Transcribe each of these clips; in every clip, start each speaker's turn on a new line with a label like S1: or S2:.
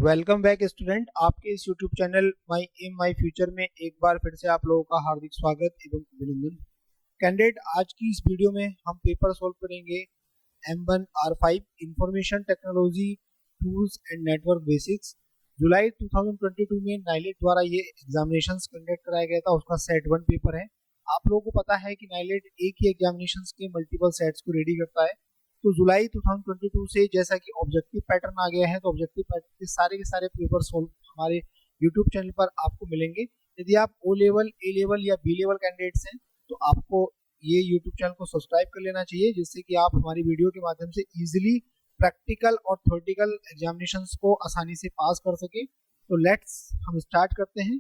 S1: Welcome back student. आपके इस YouTube channel my M my future में एक बार फिर से आप लोगों का हार्दिक स्वागत एवं अभिनंदन। कैंडिडेट, आज की इस वीडियो में हम पेपर सॉल्व करेंगे M1R5 information technology tools and network basics. जुलाई 2022 में नाइलेट द्वारा ये एग्जामिनेशंस कंडक्ट कराया गया था, उसका सेट 1 पेपर है। आप लोगों को पता है कि नाइलेट एक ही एग्जामिनेशंस के मल्टीपल सेट्स को रेडी करता है। तो जुलाई 2022 से जैसा कि ऑब्जेक्टिव पैटर्न आ गया है, तो ऑब्जेक्टिव पैटर्न के सारे पेपर सोल्व हमारे यूट्यूब चैनल पर आपको मिलेंगे। यदि आप ओ लेवल, ए लेवल या बी लेवल कैंडिडेट्स हैं तो आपको ये यूट्यूब चैनल को सब्सक्राइब कर लेना चाहिए, जिससे कि आप हमारी वीडियो के माध्यम से इजीली प्रैक्टिकल और थ्योरेटिकल एग्जामिनेशंस को आसानी से पास कर सके। तो लेट्स हम स्टार्ट करते हैं।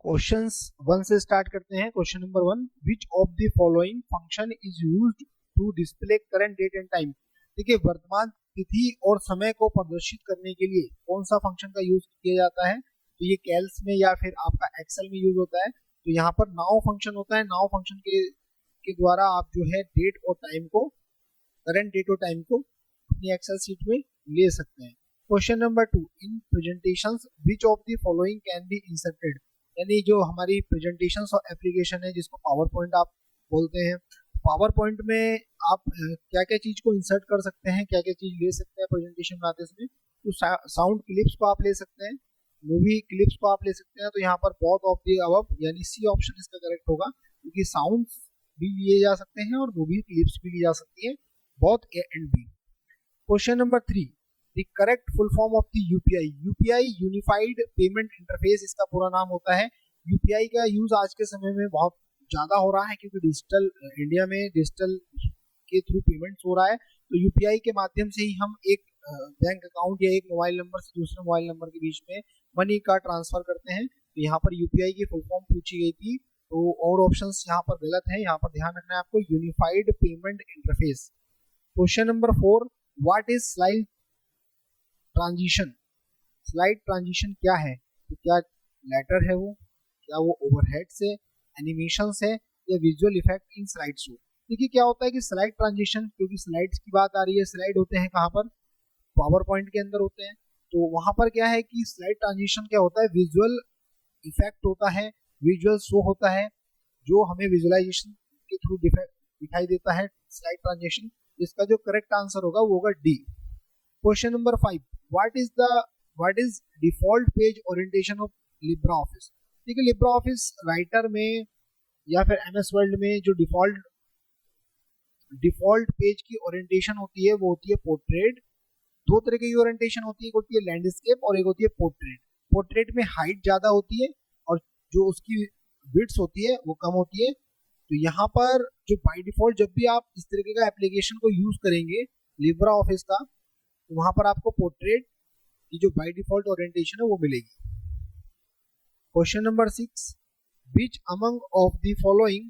S1: क्वेश्चंस 1 से स्टार्ट करते हैं। Question number 1, which of the following function is used to display current date and time. देखिए, वर्तमान तिथि और समय को प्रदर्शित करने के लिए कौन सा फंक्शन का यूज किया जाता है? तो ये कैल्स में या फिर आपका एक्सेल में यूज होता है। तो यहाँ पर नाउ फंक्शन होता है। नाउ फंक्शन के द्वारा आप जो है डेट और टाइम को, करंट डेट और टाइम को अपनी एक्सेल शीट में ले सकते हैं। Question number 2, in presentations which of the following can be inserted. यानी जो हमारी प्रेजेंटेशंस और एप्लीकेशन है, जिसको पावर पॉइंट आप बोलते हैं, पावर पॉइंट में आप क्या क्या चीज को इंसर्ट कर सकते हैं, क्या क्या चीज ले सकते हैं प्रेजेंटेशन में आते समय। तो साउंड क्लिप्स को आप ले सकते हैं, मूवी क्लिप्स को आप ले सकते हैं। तो यहाँ पर बोथ ऑफ द अबव यानी सी ऑप्शन इसका करेक्ट होगा, क्योंकि साउंड्स भी लिए जा सकते हैं और मूवी क्लिप्स भी ली जा सकती है, both A and B. Question number 3, the correct full form of the UPI. UPI unified payment interface इसका पूरा नाम होता है। यूपीआई का यूज आज के समय में बहुत ज्यादा हो रहा है, क्योंकि डिजिटल इंडिया में डिजिटल के थ्रू पेमेंट्स हो रहा है। तो यूपीआई के माध्यम से ही हम एक बैंक अकाउंट या एक मोबाइल नंबर से दूसरे मोबाइल नंबर के बीच में मनी का ट्रांसफर करते हैं। तो यहाँ पर यूपीआई की फुल फॉर्म पूछी गई थी, तो और ऑप्शंस यहाँ पर गलत है। यहाँ पर ध्यान रखना है आपको, unified payment interface. Question number 4, what is slide transition. Slide transition क्या है? तो क्या लेटर है वो, क्या वो ओवरहेड से, एनिमेशन है, या visual effect in slide show. देखिए क्या होता है कि स्लाइड ट्रांजिशन, क्योंकि स्लाइड्स की बात आ रही है, स्लाइड होते हैं कहाँ पर? पावर पॉइंट के अंदर होते हैं। तो वहां पर क्या है कि स्लाइड ट्रांजिशन क्या होता है? विजुअल इफेक्ट होता है, विजुअल शो होता है, जो हमें विजुअलाइजेशन के थ्रू दिखाई देता है स्लाइड ट्रांजिशन। इसका जो करेक्ट आंसर होगा वो होगा D. Question number 5, what is default page orientation of Libra office. ठीक है, लिब्रा ऑफिस राइटर में या फिर एमएस वर्ल्ड में जो डिफॉल्ट पेज की ओरिएंटेशन होती है वो होती है पोर्ट्रेट। दो तरह की ओरिएंटेशन होती है, एक होती है लैंडस्केप और एक होती है पोर्ट्रेट। पोर्ट्रेट में हाइट ज्यादा होती है और जो उसकी विड्थ होती है वो कम होती है। तो यहाँ पर जो बाय डिफॉल्ट जब भी आप इस तरीके का एप्लीकेशन को यूज करेंगे लिब्रा ऑफिस का, तो वहां पर आपको पोर्ट्रेट की जो बाय डिफॉल्ट ओरिएंटेशन है वो मिलेगी। Question number 6, which among of the following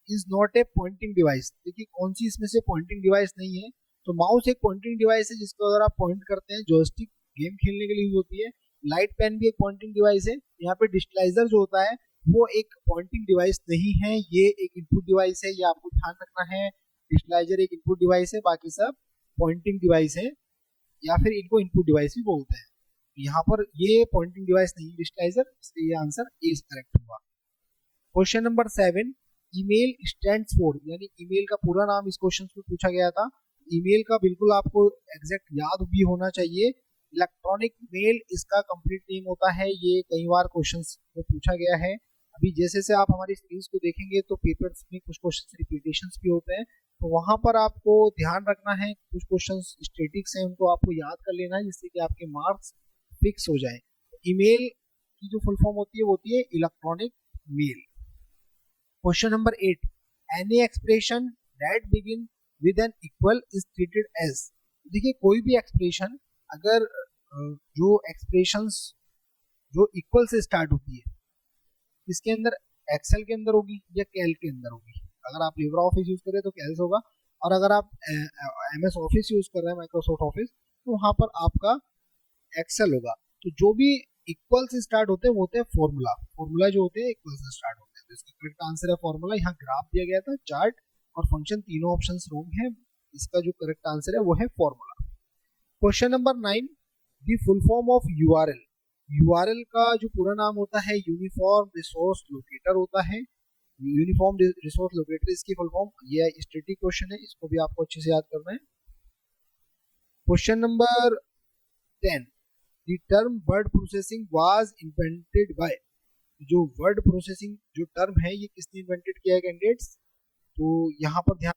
S1: is not a pointing device. देखिए कौन सी इसमें से पॉइंटिंग डिवाइस नहीं है। तो माउस एक पॉइंटिंग डिवाइस है, जिसको अगर आप पॉइंट करते हैं, जॉयस्टिक गेम खेलने के लिए यूज होती है। लाइट पेन भी एक पॉइंटिंग डिवाइस है। यहाँ पे डिजिटलाइजर जो होता है वो एक पॉइंटिंग डिवाइस नहीं है, ये एक इनपुट डिवाइस है, ये आपको ध्यान रखना है। डिजिटलाइजर एक इनपुट डिवाइस है, बाकी सब पॉइंटिंग डिवाइस है, या फिर इनको इनपुट डिवाइस भी बोलते हैं। यहाँ पर ये पॉइंटिंग डिवाइस नहीं डिजिटलाइजर, इसलिए ये आंसर ए करेक्ट होगा। Question number 7, email stands for, यानी ईमेल का पूरा नाम इस क्वेश्चन में पूछा गया था। ईमेल का बिल्कुल आपको एग्जैक्ट याद भी होना चाहिए। इलेक्ट्रॉनिक मेल इसका कंप्लीट नेम होता है, ये कई बार क्वेश्चंस में पूछा गया है। अभी जैसे से आप हमारी सीरीज को देखेंगे तो पेपर्स में कुछ क्वेश्चंस रिपीटेशंस भी होते हैं, तो वहां पर आपको ध्यान रखना है। कुछ क्वेश्चंस स्टैटिक्स हैं, उनको आपको याद कर लेना है, जिससे कि आपके मार्क्स फिक्स हो जाए। ईमेल की जो फुल फॉर्म होती है वो होती है electronic mail. Question number 8, any expression that begin with an equal is treated as. देखिए कोई भी एक्सप्रेशन, अगर जो एक्सप्रेशंस जो इक्वल से स्टार्ट होती है, इसके अंदर एक्सेल के अंदर होगी या कैल के अंदर होगी। अगर आप लिब्रा ऑफिस यूज करें तो कैल्स होगा, और अगर आप एमएस ऑफिस यूज कर रहे हैं, माइक्रोसॉफ्ट ऑफिस, तो वहां पर आपका एक्सेल होगा। तो जो भी इक्वल से स्टार्ट होते हैं वो होते हैं फॉर्मूला। फॉर्मूला जो होते हैं इक्वल से स्टार्ट होते हैं। तो इसका करेक्ट आंसर है फॉर्मूला। यहाँ ग्राफ दिया गया था, चार्ट और फंक्शन, तीनों ऑप्शंस रॉन्ग है। इसका जो करेक्ट आंसर है वो है formula. Question number 9, the full form of URL. URL का जो पूरा नाम होता है यूनिफॉर्म रिसोर्स लोकेटर होता है। यूनिफॉर्म रिसोर्स लोकेटर इसकी फुल फॉर्म। ये स्टैटिक क्वेश्चन है, इसको भी आपको अच्छे से याद करना है। Question number 10, the term word processing was invented by. जो वर्ड प्रोसेसिंग जो टर्म है ये किसने इन्वेंटेड किया है कैंडिडेट्स? तो यहाँ पर ध्यान,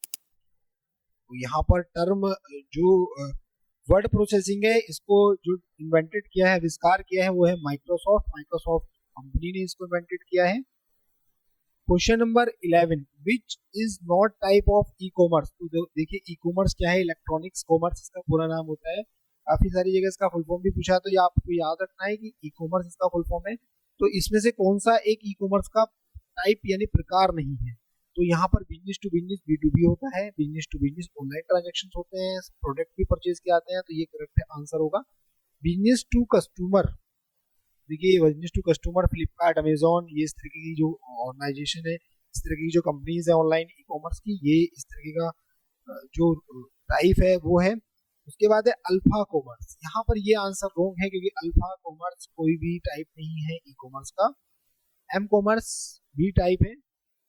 S1: तो यहाँ पर टर्म जो वर्ड प्रोसेसिंग है इसको जो इन्वेंटेड किया है, आविष्कार किया है, वो है माइक्रोसॉफ्ट। माइक्रोसॉफ्ट कंपनी ने इसको इन्वेंटेड किया है। Question number 11, which is not type of e commerce. तो देखिए ई कॉमर्स क्या है, इलेक्ट्रॉनिक्स कॉमर्स इसका पूरा नाम होता है। काफी सारी जगह इसका फुल फॉर्म भी पूछा है, तो ये आपको याद रखना है कि ई कॉमर्स इसका फुल फॉर्म है। तो इसमें से कौन सा एक ई कॉमर्स का टाइप यानी प्रकार नहीं है? तो यहाँ पर बिजनेस टू बिजनेस B2B होता है, business to business online transaction होते हैं, प्रोडक्ट भी परचेज किए आते हैं, तो ये करेक्ट आंसर होगा। बिजनेस टू कस्टमर, देखिए business to customer Flipkart, Amazon, ये इस तरीके की जो ऑर्गेनाइजेशन है, इस तरह की जो कंपनीज है ऑनलाइन ई कॉमर्स की, ये इस तरीके का जो टाइप है वो है। उसके बाद है अल्फा कॉमर्स। यहाँ पर ये आंसर रॉन्ग है क्योंकि अल्फा कॉमर्स कोई भी टाइप नहीं है ई कॉमर्स का। एम कॉमर्स भी टाइप है।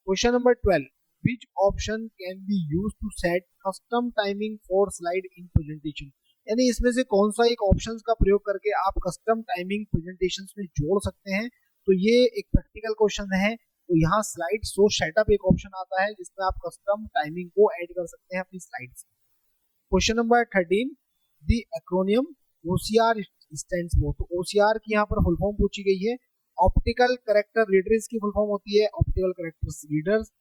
S1: Question number 12, which option can be use to set custom timing for slide in presentation. यानी इसमें से कौन सा एक ऑप्शंस का प्रयोग करके आप कस्टम टाइमिंग प्रेजेंटेशंस में जोड़ सकते हैं? तो ये एक प्रैक्टिकल क्वेश्चन है। तो यहाँ स्लाइड शो सेटअप एक ऑप्शन आता है जिसमें आप कस्टम टाइमिंग को ऐड कर सकते हैं अपनी स्लाइड्स में। Question number 13, the acromion OCR stands for. तो OCR की यहाँ पर फुल फॉर्म पूछी गई है। ऑप्टिकल करेक्टर रीडर्स की फुल फॉर्म होती है ऑप्टिकल करेक्टर्स रीडर्स,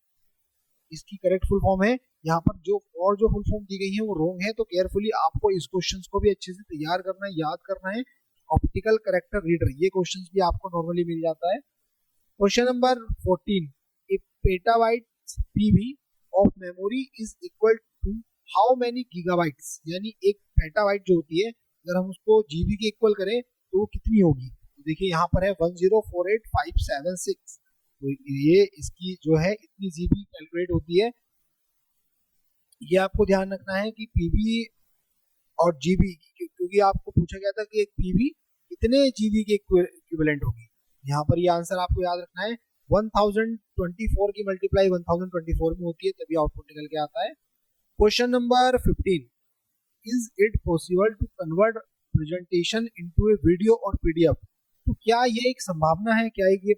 S1: इसकी करेक्ट फुल फॉर्म है। यहाँ पर जो फुल फॉर्म दी गई है वो रॉन्ग है, तो केयरफुली आपको इस क्वेश्चन को भी अच्छे से तैयार करना है, याद करना है। ऑप्टिकल करेक्टर रीडर, ये क्वेश्चन भी आपको नॉर्मली मिल जाता है। Question number 14, a petabyte PB of memory is equal to how many gigabytes. यानी एक पेटाबाइट जो होती है अगर हम उसको जीबी के इक्वल करें तो वो कितनी होगी? तो देखिए यहाँ पर है 1048576। तो ये इसकी जो है इतनी जीबी कैलकुलेट होती है। ये आपको ध्यान रखना है कि पीबी और जीबी, क्योंकि आपको पूछा गया था कि एक पीबी कितने जीबी के इक्विवेलेंट होगी। यहाँ पर ये आंसर आपको याद रखना है। 1024 की मल्टीप्लाई 1024 में होती है, तभी आउटपुट निकल के आता है। Question number 15, is it possible to convert presentation into a video और पीडीएफ। तो क्या ये एक संभावना है, क्या ये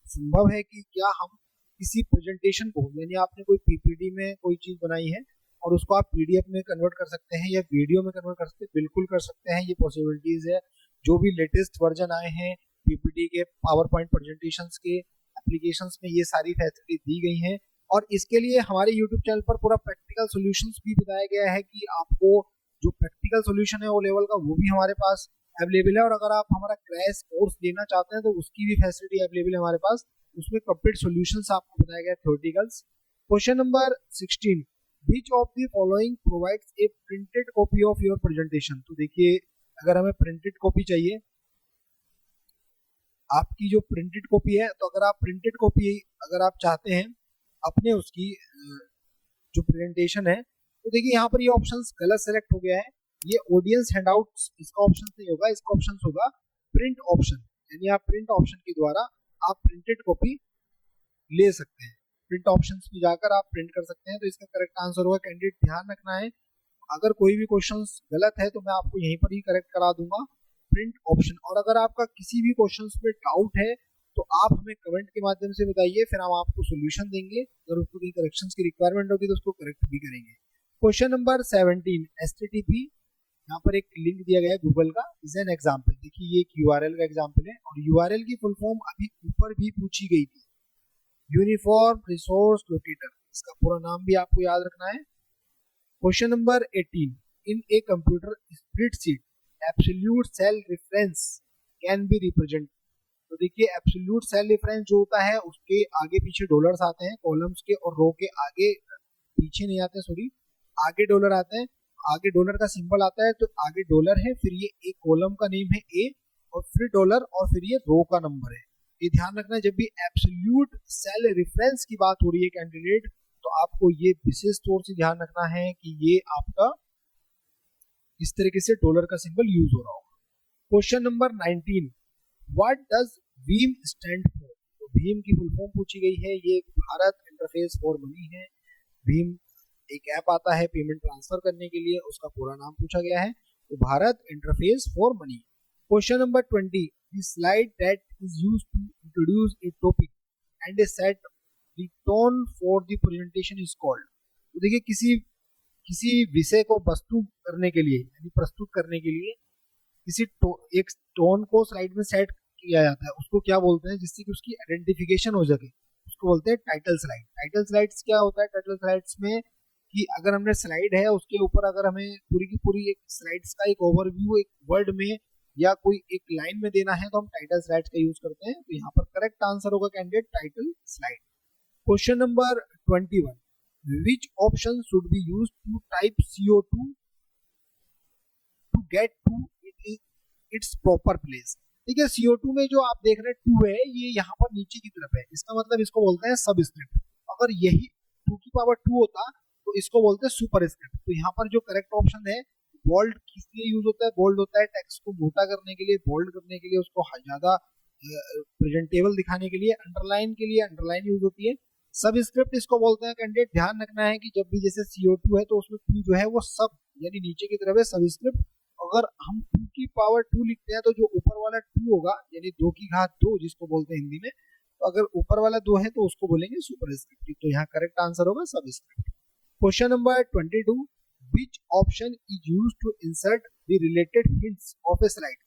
S1: संभव है कि क्या हम किसी प्रेजेंटेशन को, यानी आपने कोई पीपीटी में कोई चीज बनाई है और उसको आप पीडीएफ में कन्वर्ट कर सकते हैं या वीडियो में कन्वर्ट कर सकते हैं? बिल्कुल कर सकते हैं, ये पॉसिबिलिटीज है। जो भी लेटेस्ट वर्जन आए हैं पीपीटी के, पावर पॉइंट प्रेजेंटेशंस के एप्लीकेशंस में ये सारी फैसिलिटी दी गई हैं। और इसके लिए हमारे यूट्यूब चैनल पर पूरा प्रैक्टिकल सॉल्यूशंस भी बताया गया है कि आपको जो प्रैक्टिकल सॉल्यूशन है वो लेवल का वो भी हमारे पास अवेलेबल है। और अगर आप हमारा क्रैश कोर्स लेना चाहते हैं तो उसकी भी फैसिलिटी अवेलेबल है हमारे पास, उसमें कंप्लीट सॉल्यूशंस आपको बताया गया theoreticals. Question number 16, which of the following provides a printed copy of your presentation। तो देखिए अगर हमें प्रिंटेड कॉपी चाहिए, आपकी जो प्रिंटेड कॉपी है, तो अगर आप प्रिंटेड कॉपी अगर आप चाहते हैं अपने उसकी जो प्रेजेंटेशन है, तो देखिए यहाँ पर ये ऑप्शंस गलत सेलेक्ट हो गया है। ये ऑडियंस हैंडआउट्स इसका ऑप्शन नहीं होगा, इसका ऑप्शन होगा प्रिंट ऑप्शन। यानी आप प्रिंट ऑप्शन के द्वारा आप प्रिंटेड कॉपी ले सकते हैं, प्रिंट ऑप्शन में जाकर आप प्रिंट कर सकते हैं। तो इसका करेक्ट आंसर होगा, कैंडिडेट ध्यान रखना है। अगर कोई भी क्वेश्चन गलत है तो मैं आपको यहीं पर ही करेक्ट करा दूंगा, प्रिंट ऑप्शन। और अगर आपका किसी भी क्वेश्चन पे डाउट है तो आप हमें कमेंट के माध्यम से बताइए, फिर हम आपको सोल्यूशन देंगे। अगर उसको कोई करेक्शन की रिक्वायरमेंट होगी तो उसको करेक्ट भी करेंगे। क्वेश्चन नंबर 17, HTTP, यहाँ पर एक लिंक दिया गया है गूगल का, इज एन एग्जाम्पल। देखिए ये एक URL का एग्जाम्पल है, और URL की फुल फॉर्म अभी ऊपर भी पूछी गई थी, यूनिफॉर्म रिसोर्स लोकेटर, इसका पूरा नाम भी आपको याद रखना है। Question number 18, in a computer spreadsheet absolute cell reference can be represent. तो देखिए एब्सोल्यूट सेल रेफरेंस जो होता है उसके आगे पीछे डॉलर्स आते हैं, कॉलम्स के और रो के आगे पीछे नहीं आते, सॉरी आगे डॉलर आते हैं, आगे डॉलर का सिंबल आता है, तो आगे डॉलर है, फिर ये एक कॉलम का नेम है ए, और फिर डॉलर, और फिर ये रो का नंबर है। ये ध्यान रखना है, जब भी एब्सोल्यूट सेल रेफरेंस की बात हो रही है कैंडिडेट, तो आपको ये विशेष तौर से ध्यान रखना है कि ये आपका इस तरीके से डॉलर का सिंबल यूज हो रहा होगा। Question number 19, what does Bhim stand for? तो भीम की फुल फॉर्म पूछी गई है, ये भारत इंटरफेस फॉर मनी है। भीम एक ऐप आता है पेमेंट ट्रांसफर करने के लिए, उसका पूरा नाम पूछा गया है, तो Bharat interface for money. Question number 20, the slide that is used to introduce a topic and a set the tone for the presentation is called. तो देखिए किसी किसी विषय को प्रस्तुत करने के लिए यानी प्रस्तुत करने के लिए एक टोन को स्लाइड में सेट किया जाता है, उसको क्या बोलते हैं, जिससे कि उसकी आइडेंटिफिकेशन हो सके, उसको बोलते हैं टाइटल स्लाइड। टाइटल स्लाइड्स क्या होता है टाइटल स्लाइड्स में, कि अगर हमने स्लाइड है उसके ऊपर अगर हमें पूरी की पूरी एक स्लाइड्स का एक ओवरव्यू एक वर्ड में या कोई एक लाइन में देना है तो हम टाइटल स्लाइड्स का यूज करते हैं। तो यहाँ पर करेक्ट आंसर होगा candidate title slide. Question number 21, which option should be used to type CO2 to get to its proper place? ठीक है, CO2 में जो आप देख रहे हैं 2 है, ये यहाँ पर नीचे की तरफ है, इसका मतलब इसको बोलते हैं सब स्क्रिप्ट। अगर यही 2 की पावर 2 होता तो इसको बोलते हैं सुपर स्क्रिप्ट। तो यहाँ पर जो करेक्ट ऑप्शन है, बोल्ड किस लिए यूज होता है, बोल्ड होता है टेक्स्ट को मोटा करने के लिए, बोल्ड करने के लिए, उसको ज्यादा प्रेजेंटेबल दिखाने के लिए। अंडरलाइन के लिए अंडरलाइन यूज होती है। सब स्क्रिप्ट इसको बोलते हैं कैंडिडेट, ध्यान रखना है कि जब भी जैसे CO2 है तो उसमें 2 जो है वो सब यानी नीचे की तरफ है सब स्क्रिप्ट। अगर हम 2 की पावर 2 लिखते हैं तो जो ऊपर वाला 2 होगा यानी 2 की घात 2 जिसको बोलते हैं हिंदी में, तो अगर ऊपर वाला 2 है तो उसको बोलेंगे सुपर स्क्रिप्ट। तो यहाँ करेक्ट आंसर होगा subscript. Question number 22, which option is used to insert the related hints of a slide?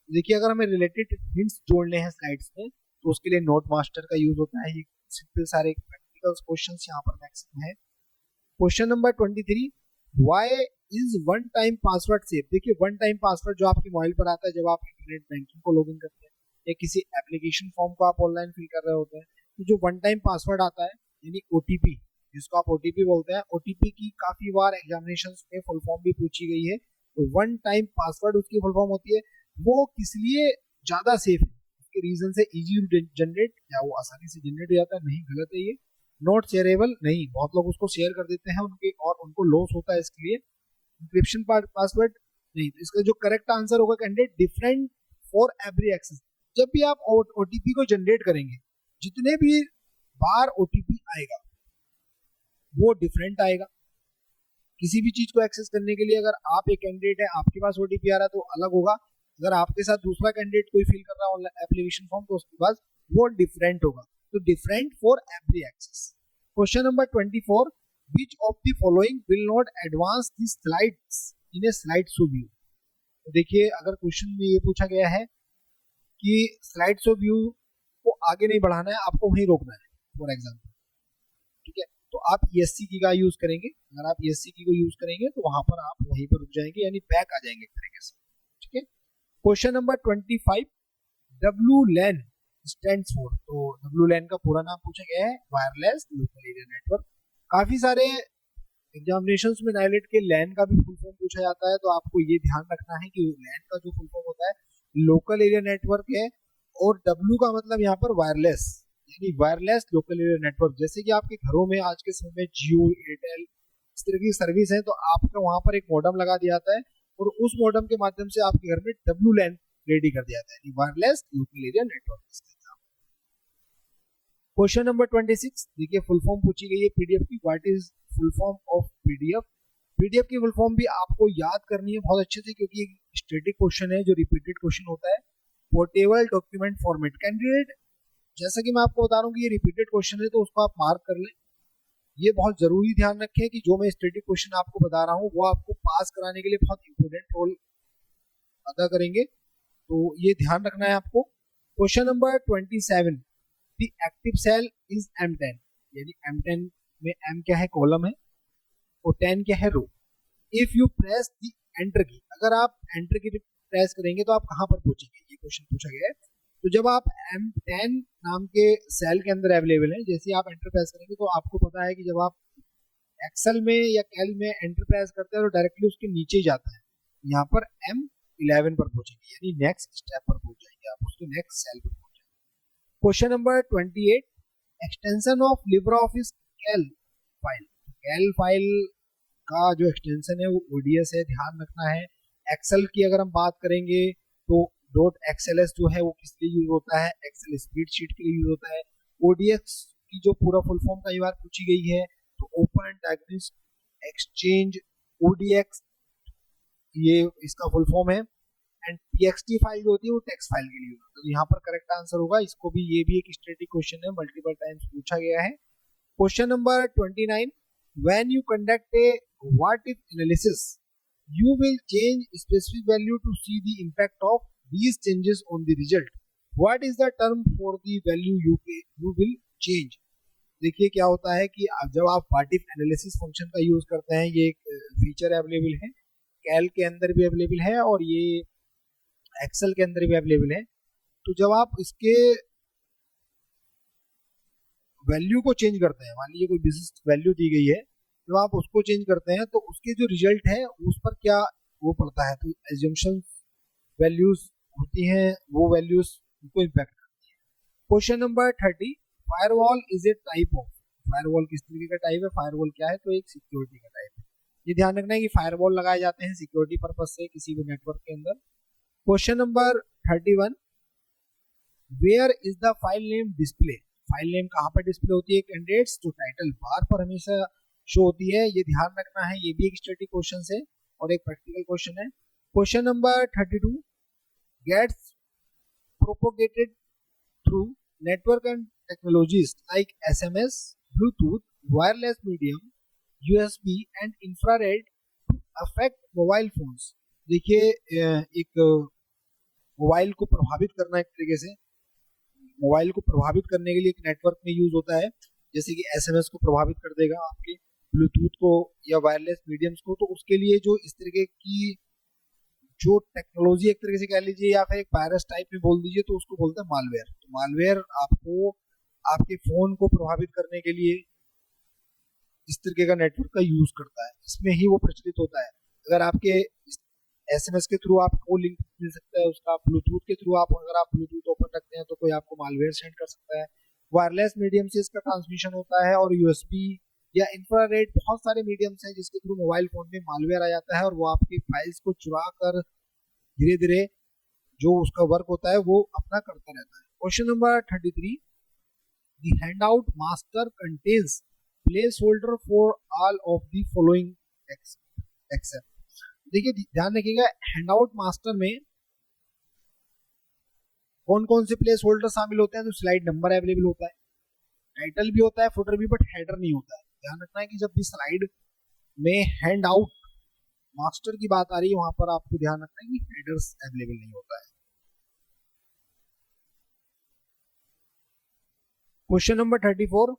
S1: देखिए अगर हमें रिलेटेड हिंट्स जोड़ने हैं स्लाइड्स में तो उसके लिए नोट मास्टर का यूज होता है। सिंपल सारे प्रैक्टिकल क्वेश्चंस यहाँ पर मैक्सिमम है। Question number 23, why is one time password safe? देखिए वन टाइम पासवर्ड जो आपके मोबाइल पर आता है जब आप इंटरनेट बैंकिंग को लॉगिन करते हैं या किसी एप्लीकेशन फॉर्म को आप ऑनलाइन फिल कर रहे होते हैं, तो जो वन टाइम पासवर्ड आता है यानी OTP, जिसको आप OTP बोलते हैं, OTP की काफी बार एग्जामिनेशंस में फुल फॉर्म भी पूछी गई है। तो वन टाइम पासवर्ड उसकी फुल फॉर्म होती है। वो किस लिए ज्यादा सेफ है, उसके रीजन से इजी टू जनरेट, या वो आसानी से जनरेट हो जाता है, नहीं गलत है ये। नॉट शेयरेबल, नहीं, बहुत लोग उसको शेयर कर देते हैं उनके और उनको लॉस होता है इसके लिए। इंक्रिप्शन पासवर्ड नहीं। तो इसका जो करेक्ट आंसर होगा candidate different for every access. जब भी आप OTP को जनरेट करेंगे, जितने भी बार OTP आएगा वो डिफरेंट आएगा। किसी भी चीज को एक्सेस करने के लिए अगर आप एक कैंडिडेट है, आपके पास OTP आ रहा है तो अलग होगा, अगर आपके साथ दूसरा कैंडिडेट कोई फिल कर रहा है ऑनलाइन एप्लीकेशन फॉर्म तो उसके बाद वो डिफरेंट होगा। तो different for every access. Question number 24, which of the following will not advance the slides in a slide show view? तो देखिए अगर क्वेश्चन में ये पूछा गया है कि स्लाइड शो व्यू को आगे नहीं बढ़ाना है, आपको वहीं रोकना है फॉर एग्जाम्पल, ठीक है, तो आप ESC की का यूज करेंगे। अगर आप ESC की को यूज करेंगे तो वहां पर आप वहीं पर रुक जाएंगे यानी बैक आ जाएंगे एक तरीके से, ठीक है। Question number 25, WLAN stands for? तो WLAN का पूरा नाम पूछा गया है, वायरलेस लोकल एरिया नेटवर्क। काफी सारे एग्जामिनेशंस में नाइलेट के लैन का भी फुल फॉर्म पूछा जाता है, तो आपको ये ध्यान रखना है कि लैन का जो फुल फॉर्म होता है लोकल एरिया नेटवर्क है, और W का मतलब यहाँ पर वायरलेस यानी वायरलेस लोकल एरिया नेटवर्क। जैसे कि आपके घरों में आज के समय में जियो, एयरटेल इस तरह की सर्विस है, तो आपका वहां पर एक मॉडम लगा दिया जाता है और उस मॉडम के माध्यम से आपके घर में WLAN रेडी कर दिया जाता है, wireless local area network. Question number 26, देखिए फुल फॉर्म पूछी गई है PDF की, what is full form of PDF? PDF की फुल फॉर्म भी आपको याद करनी है बहुत अच्छे से, क्योंकि एक स्टैटिक क्वेश्चन है जो रिपीटेड क्वेश्चन होता है। पोर्टेबल डॉक्यूमेंट फॉर्मेट कैंडिडेट, जैसा कि मैं आपको बता रहा हूँ कि ये रिपीटेड क्वेश्चन है तो उसको आप मार्क कर लें। ये बहुत जरूरी ध्यान रखें कि जो मैं स्टैटिक क्वेश्चन आपको बता रहा हूँ वो आपको पास कराने के लिए बहुत इंपोर्टेंट रोल अदा करेंगे, तो ये ध्यान रखना है आपको। Question number 27, the active cell is M10, यानी M10 में M क्या है, कॉलम है, और 10 क्या है, row. If you press the enter key, अगर आप एंटर की प्रेस करेंगे तो आप कहां पर पहुंचेंगे, ये क्वेश्चन पूछा गया है। तो जब आप M10 नाम के सेल के अंदर अवेलेबल है, जैसे आप एंटर प्रेस करेंगे तो आपको पता है कि जब आप एक्सेल में या कैल में एंटर प्रेस करते हैं तो डायरेक्टली उसके नीचे ही जाता है, यहाँ पर M11 पर पहुंचेंगे यानी नेक्स्ट स्टेप पर पहुंच जाएंगे, आप उसके नेक्स्ट सेल पर पहुंच जाएंगे। Question number 28, extension of LibreOffice Calc file. Calc file का जो एक्सटेंशन है वो ODS है, ध्यान रखना है। एक्सेल की अगर हम बात करेंगे तो डॉट एक्सएलएस जो है वो किस लिए यूज होता है, एक्सेल स्प्रेडशीट के लिए यूज होता है। ओडीएक्स की जो पूरा फुल फॉर्म कई बार पूछी गई है, तो ओपन एंड डायग्नोस्टिक एक्सचेंज ओडीएक्स ये इसका फुल फॉर्म है। एंड टीएक्सटी फाइल जो होती है वो टेक्स्ट फाइल के लिए होती है। तो यहाँ पर करेक्ट आंसर होगा इसको भी, ये भी एक स्टैटिक क्वेश्चन है, मल्टीपल टाइम्स पूछा गया है। Question number 29, when you conduct a what if analysis you will change specific value to see the impact of these changes on the result. What is the term for the value you will change? देखिए क्या होता है कि जब आप what if analysis function का use करते हैं, ये एक फीचर अवेलेबल है, कैल के अंदर भी अवेलेबल है और ये एक्सेल के अंदर भी अवेलेबल है। तो जब आप इसके वैल्यू को चेंज करते हैं, मान लीजिए कोई विशिष्ट वैल्यू दी गई है, जब आप उसको चेंज करते हैं तो उसके जो रिजल्ट है उस पर क्या वो पड़ता है, तो एज्यूम्शन वैल्यूज होती हैं, वो वैल्यूज उनको इम्पैक्ट करती है। Question number 30, firewall is a type of, firewall किस तरीके का टाइप है, फायरवॉल क्या है, तो एक सिक्योरिटी का टाइप है। ये ध्यान रखना है कि फायरवॉल लगाए जाते हैं सिक्योरिटी पर्पज से किसी भी नेटवर्क के अंदर। Question number 31, where is the file name display, file name कहाँ पर डिस्प्ले होती है, कैंडिडेट्स, तो टाइटल बार पर हमेशा शो होती है, ये ध्यान रखना है। ये भी एक स्टैटिक क्वेश्चन है और एक प्रैक्टिकल क्वेश्चन है। Question number 32, gets propagated through network and technologies like SMS, Bluetooth, wireless medium, USB and infrared to affect mobile phones. देखिए एक मोबाइल को प्रभावित करना, एक तरीके से मोबाइल को प्रभावित करने के लिए एक नेटवर्क में यूज होता है, जैसे कि एसएमएस को प्रभावित कर देगा, आपके ब्लूटूथ को या वायरलेस मीडियम्स को, तो उसके लिए जो इस तरीके की जो टेक्नोलॉजी एक तरीके से कह लीजिए या फिर एक वायरस टाइप में बोल दीजिए, तो उसको बोलते हैं मालवेयर। तो मालवेयर आपको आपके फोन को प्रभावित करने के लिए इस तरीके का नेटवर्क का यूज करता है, इसमें ही वो प्रचलित होता है। अगर आपके एसएमएस के थ्रू आपको लिंक मिल सकता है उसका, ब्लूटूथ के थ्रू आप अगर आप ब्लूटूथ ओपन रखते हैं तो कोई आपको मालवेयर सेंड कर सकता है, वायरलेस मीडियम से इसका ट्रांसमिशन होता है, और यूएसबी या इंफ्रारेड, बहुत सारे मीडियम्स हैं जिसके थ्रू मोबाइल फोन में मालवेयर आ जाता है और वो आपकी फाइल्स को चुरा कर धीरे धीरे जो उसका वर्क होता है वो अपना करता रहता है। Question number 33, the handout master contains place holder for all of the following except. देखिए ध्यान रखिएगा, हैंडआउट मास्टर में कौन कौन से प्लेस होल्डर शामिल होते हैं, तो स्लाइड नंबर अवेलेबल होता है, टाइटल भी होता है, फुटर भी, बट हेडर नहीं होता है। ध्यान रखना है कि जब भी स्लाइड में हैंड आउट मास्टर की बात आ रही है, वहां पर आपको ध्यान रखना है कि हेडर्स अवेलेबल नहीं होता है। Question number 34,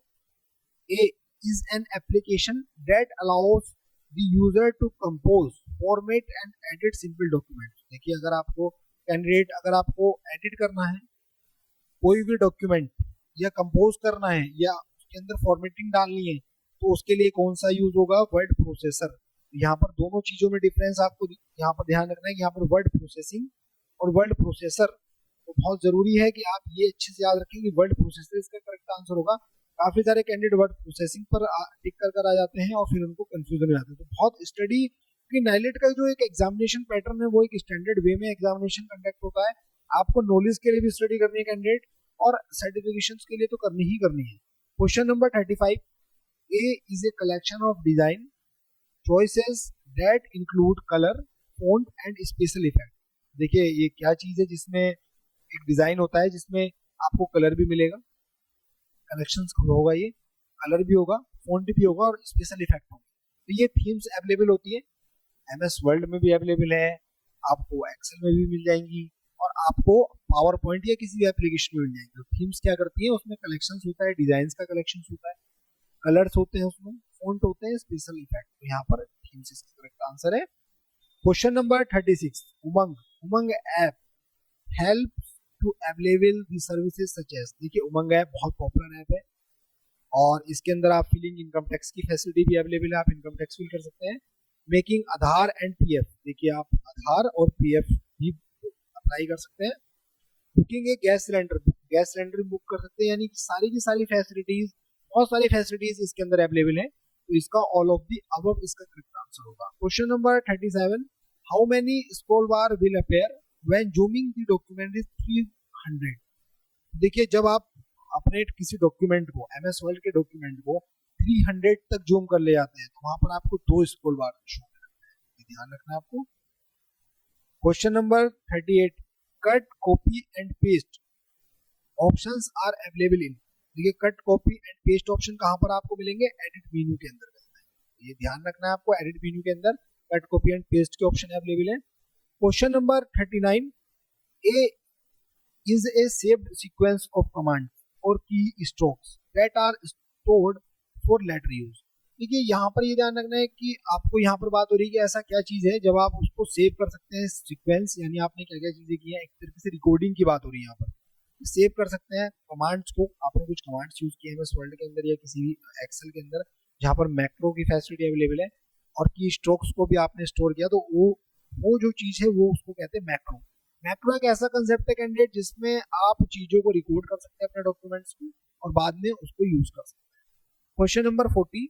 S1: a is an application that allows the user to compose, format and edit simple documents. देखिए अगर आपको कैंडिडेट, अगर आपको एडिट करना है कोई भी डॉक्यूमेंट या कंपोज करना है या उसके अंदर फॉर्मेटिंग डालनी है, तो उसके लिए कौन सा यूज होगा, वर्ड प्रोसेसर। यहाँ पर दोनों चीजों में डिफरेंस आपको यहाँ पर ध्यान रखना है कि यहाँ पर वर्ड प्रोसेसिंग और वर्ड प्रोसेसर, तो बहुत जरूरी है कि आप ये अच्छे से याद रखें कि वर्ड प्रोसेसर इसका करेक्ट आंसर होगा। काफी सारे कैंडिडेट वर्ड प्रोसेसिंग पर टिक कर आ जाते हैं और फिर उनको कंफ्यूजन हो जाता है। तो बहुत स्टडी कि नाइलेट का जो एक एग्जामिनेशन पैटर्न है वो एक स्टैंडर्ड वे में एग्जामिनेशन कंडक्ट होता है। आपको नॉलेज के लिए भी स्टडी करनी है कैंडिडेट, और सर्टिफिकेशंस के लिए तो करनी ही करनी है। Question number 35, A is a collection of design choices that include colour, font and special effect. देखिए ये क्या चीज है जिसमें एक डिजाइन होता है जिसमें आपको कलर भी मिलेगा, कलेक्शंस होगा, ये कलर भी होगा, फॉन्ट भी होगा और स्पेशल इफेक्ट होगा। तो ये थीम्स अवेलेबल होती है, एमएस वर्ल्ड में भी अवेलेबल है, आपको एक्सेल में भी मिल जाएंगी और आपको पावर पॉइंट या किसी भी एप्लीकेशन में मिल जाएंगे। थीम्स क्या करती है, उसमें कलेक्शंस होता है, डिजाइन का कलेक्शन होता है, कलर्स होते हैं, उसमें फॉन्ट होते हैं, स्पेशल इफेक्ट। तो यहाँ पर थीम्स इसका करेक्ट आंसर है। Question number 36, Umang, Umang app help to available the services such as. देखिए उमंग ऐप बहुत पॉपुलर ऐप है और इसके अंदर आप फिलिंग इनकम टैक्स की फैसिलिटी भी अवेलेबल है, आप इनकम टैक्स फिल कर सकते हैं। मेकिंग आधार एंड पीएफ, देखिए आप आधार और पीएफ भी अप्लाई कर सकते हैं। Booking a gas cylinder, gas cylinder book कर सकते हैं, यानी कि सारी की सारी फैसिलिटीज, बहुत सारी फैसिलिटीज इसके अंदर अवेलेबल है। तो इसका ऑल ऑफ दी अबव इसका करेक्ट आंसर होगा। Question number 37, how many scroll bar will appear when zooming the document is 300। देखिए जब आप अपने किसी डॉक्यूमेंट को MS वर्ड के डॉक्यूमेंट को 300 तक जूम कर ले जाते हैं तो वहां पर आपको 2 स्क्रॉल बार शो करते हैं, ध्यान रखना है आपको। Question number 38, cut copy and paste options are available in. देखिए cut copy and paste option कहां पर आपको मिलेंगे, एडिट मेन्यू के अंदर मिलता है, ये ध्यान रखना है आपको। एडिट मेन्यू के अंदर कट कॉपी एंड पेस्ट के ऑप्शन अवेलेबल है। Question number 39, A is a saved sequence of commands or key strokes that are stored for later use। देखिए यहाँ पर ये ध्यान रखना है कि आपको यहाँ पर बात हो रही है कि ऐसा क्या चीज है जब आप उसको सेव कर सकते हैं सीक्वेंस, यानी आपने क्या क्या चीजें की हैं, एक तरीके से रिकॉर्डिंग की बात हो रही है यहाँ पर। सेव कर सकते हैं कमांड्स को, आपने कुछ कमांड्स यूज किए MS वर्ड के अंदर या किसी भी एक्सेल के अंदर जहाँ पर मैक्रो की फैसिलिटी अवेलेबल है, और की स्ट्रोक्स को भी आपने स्टोर किया, तो वो जो चीज है वो उसको कहते हैं मैक्रो। मैक्रो एक ऐसा कंसेप्ट है कैंडिडेट जिसमें आप चीजों को रिकॉर्ड कर सकते हैं अपने डॉक्यूमेंट्स को और बाद में उसको यूज कर सकते हैं। Question number 40,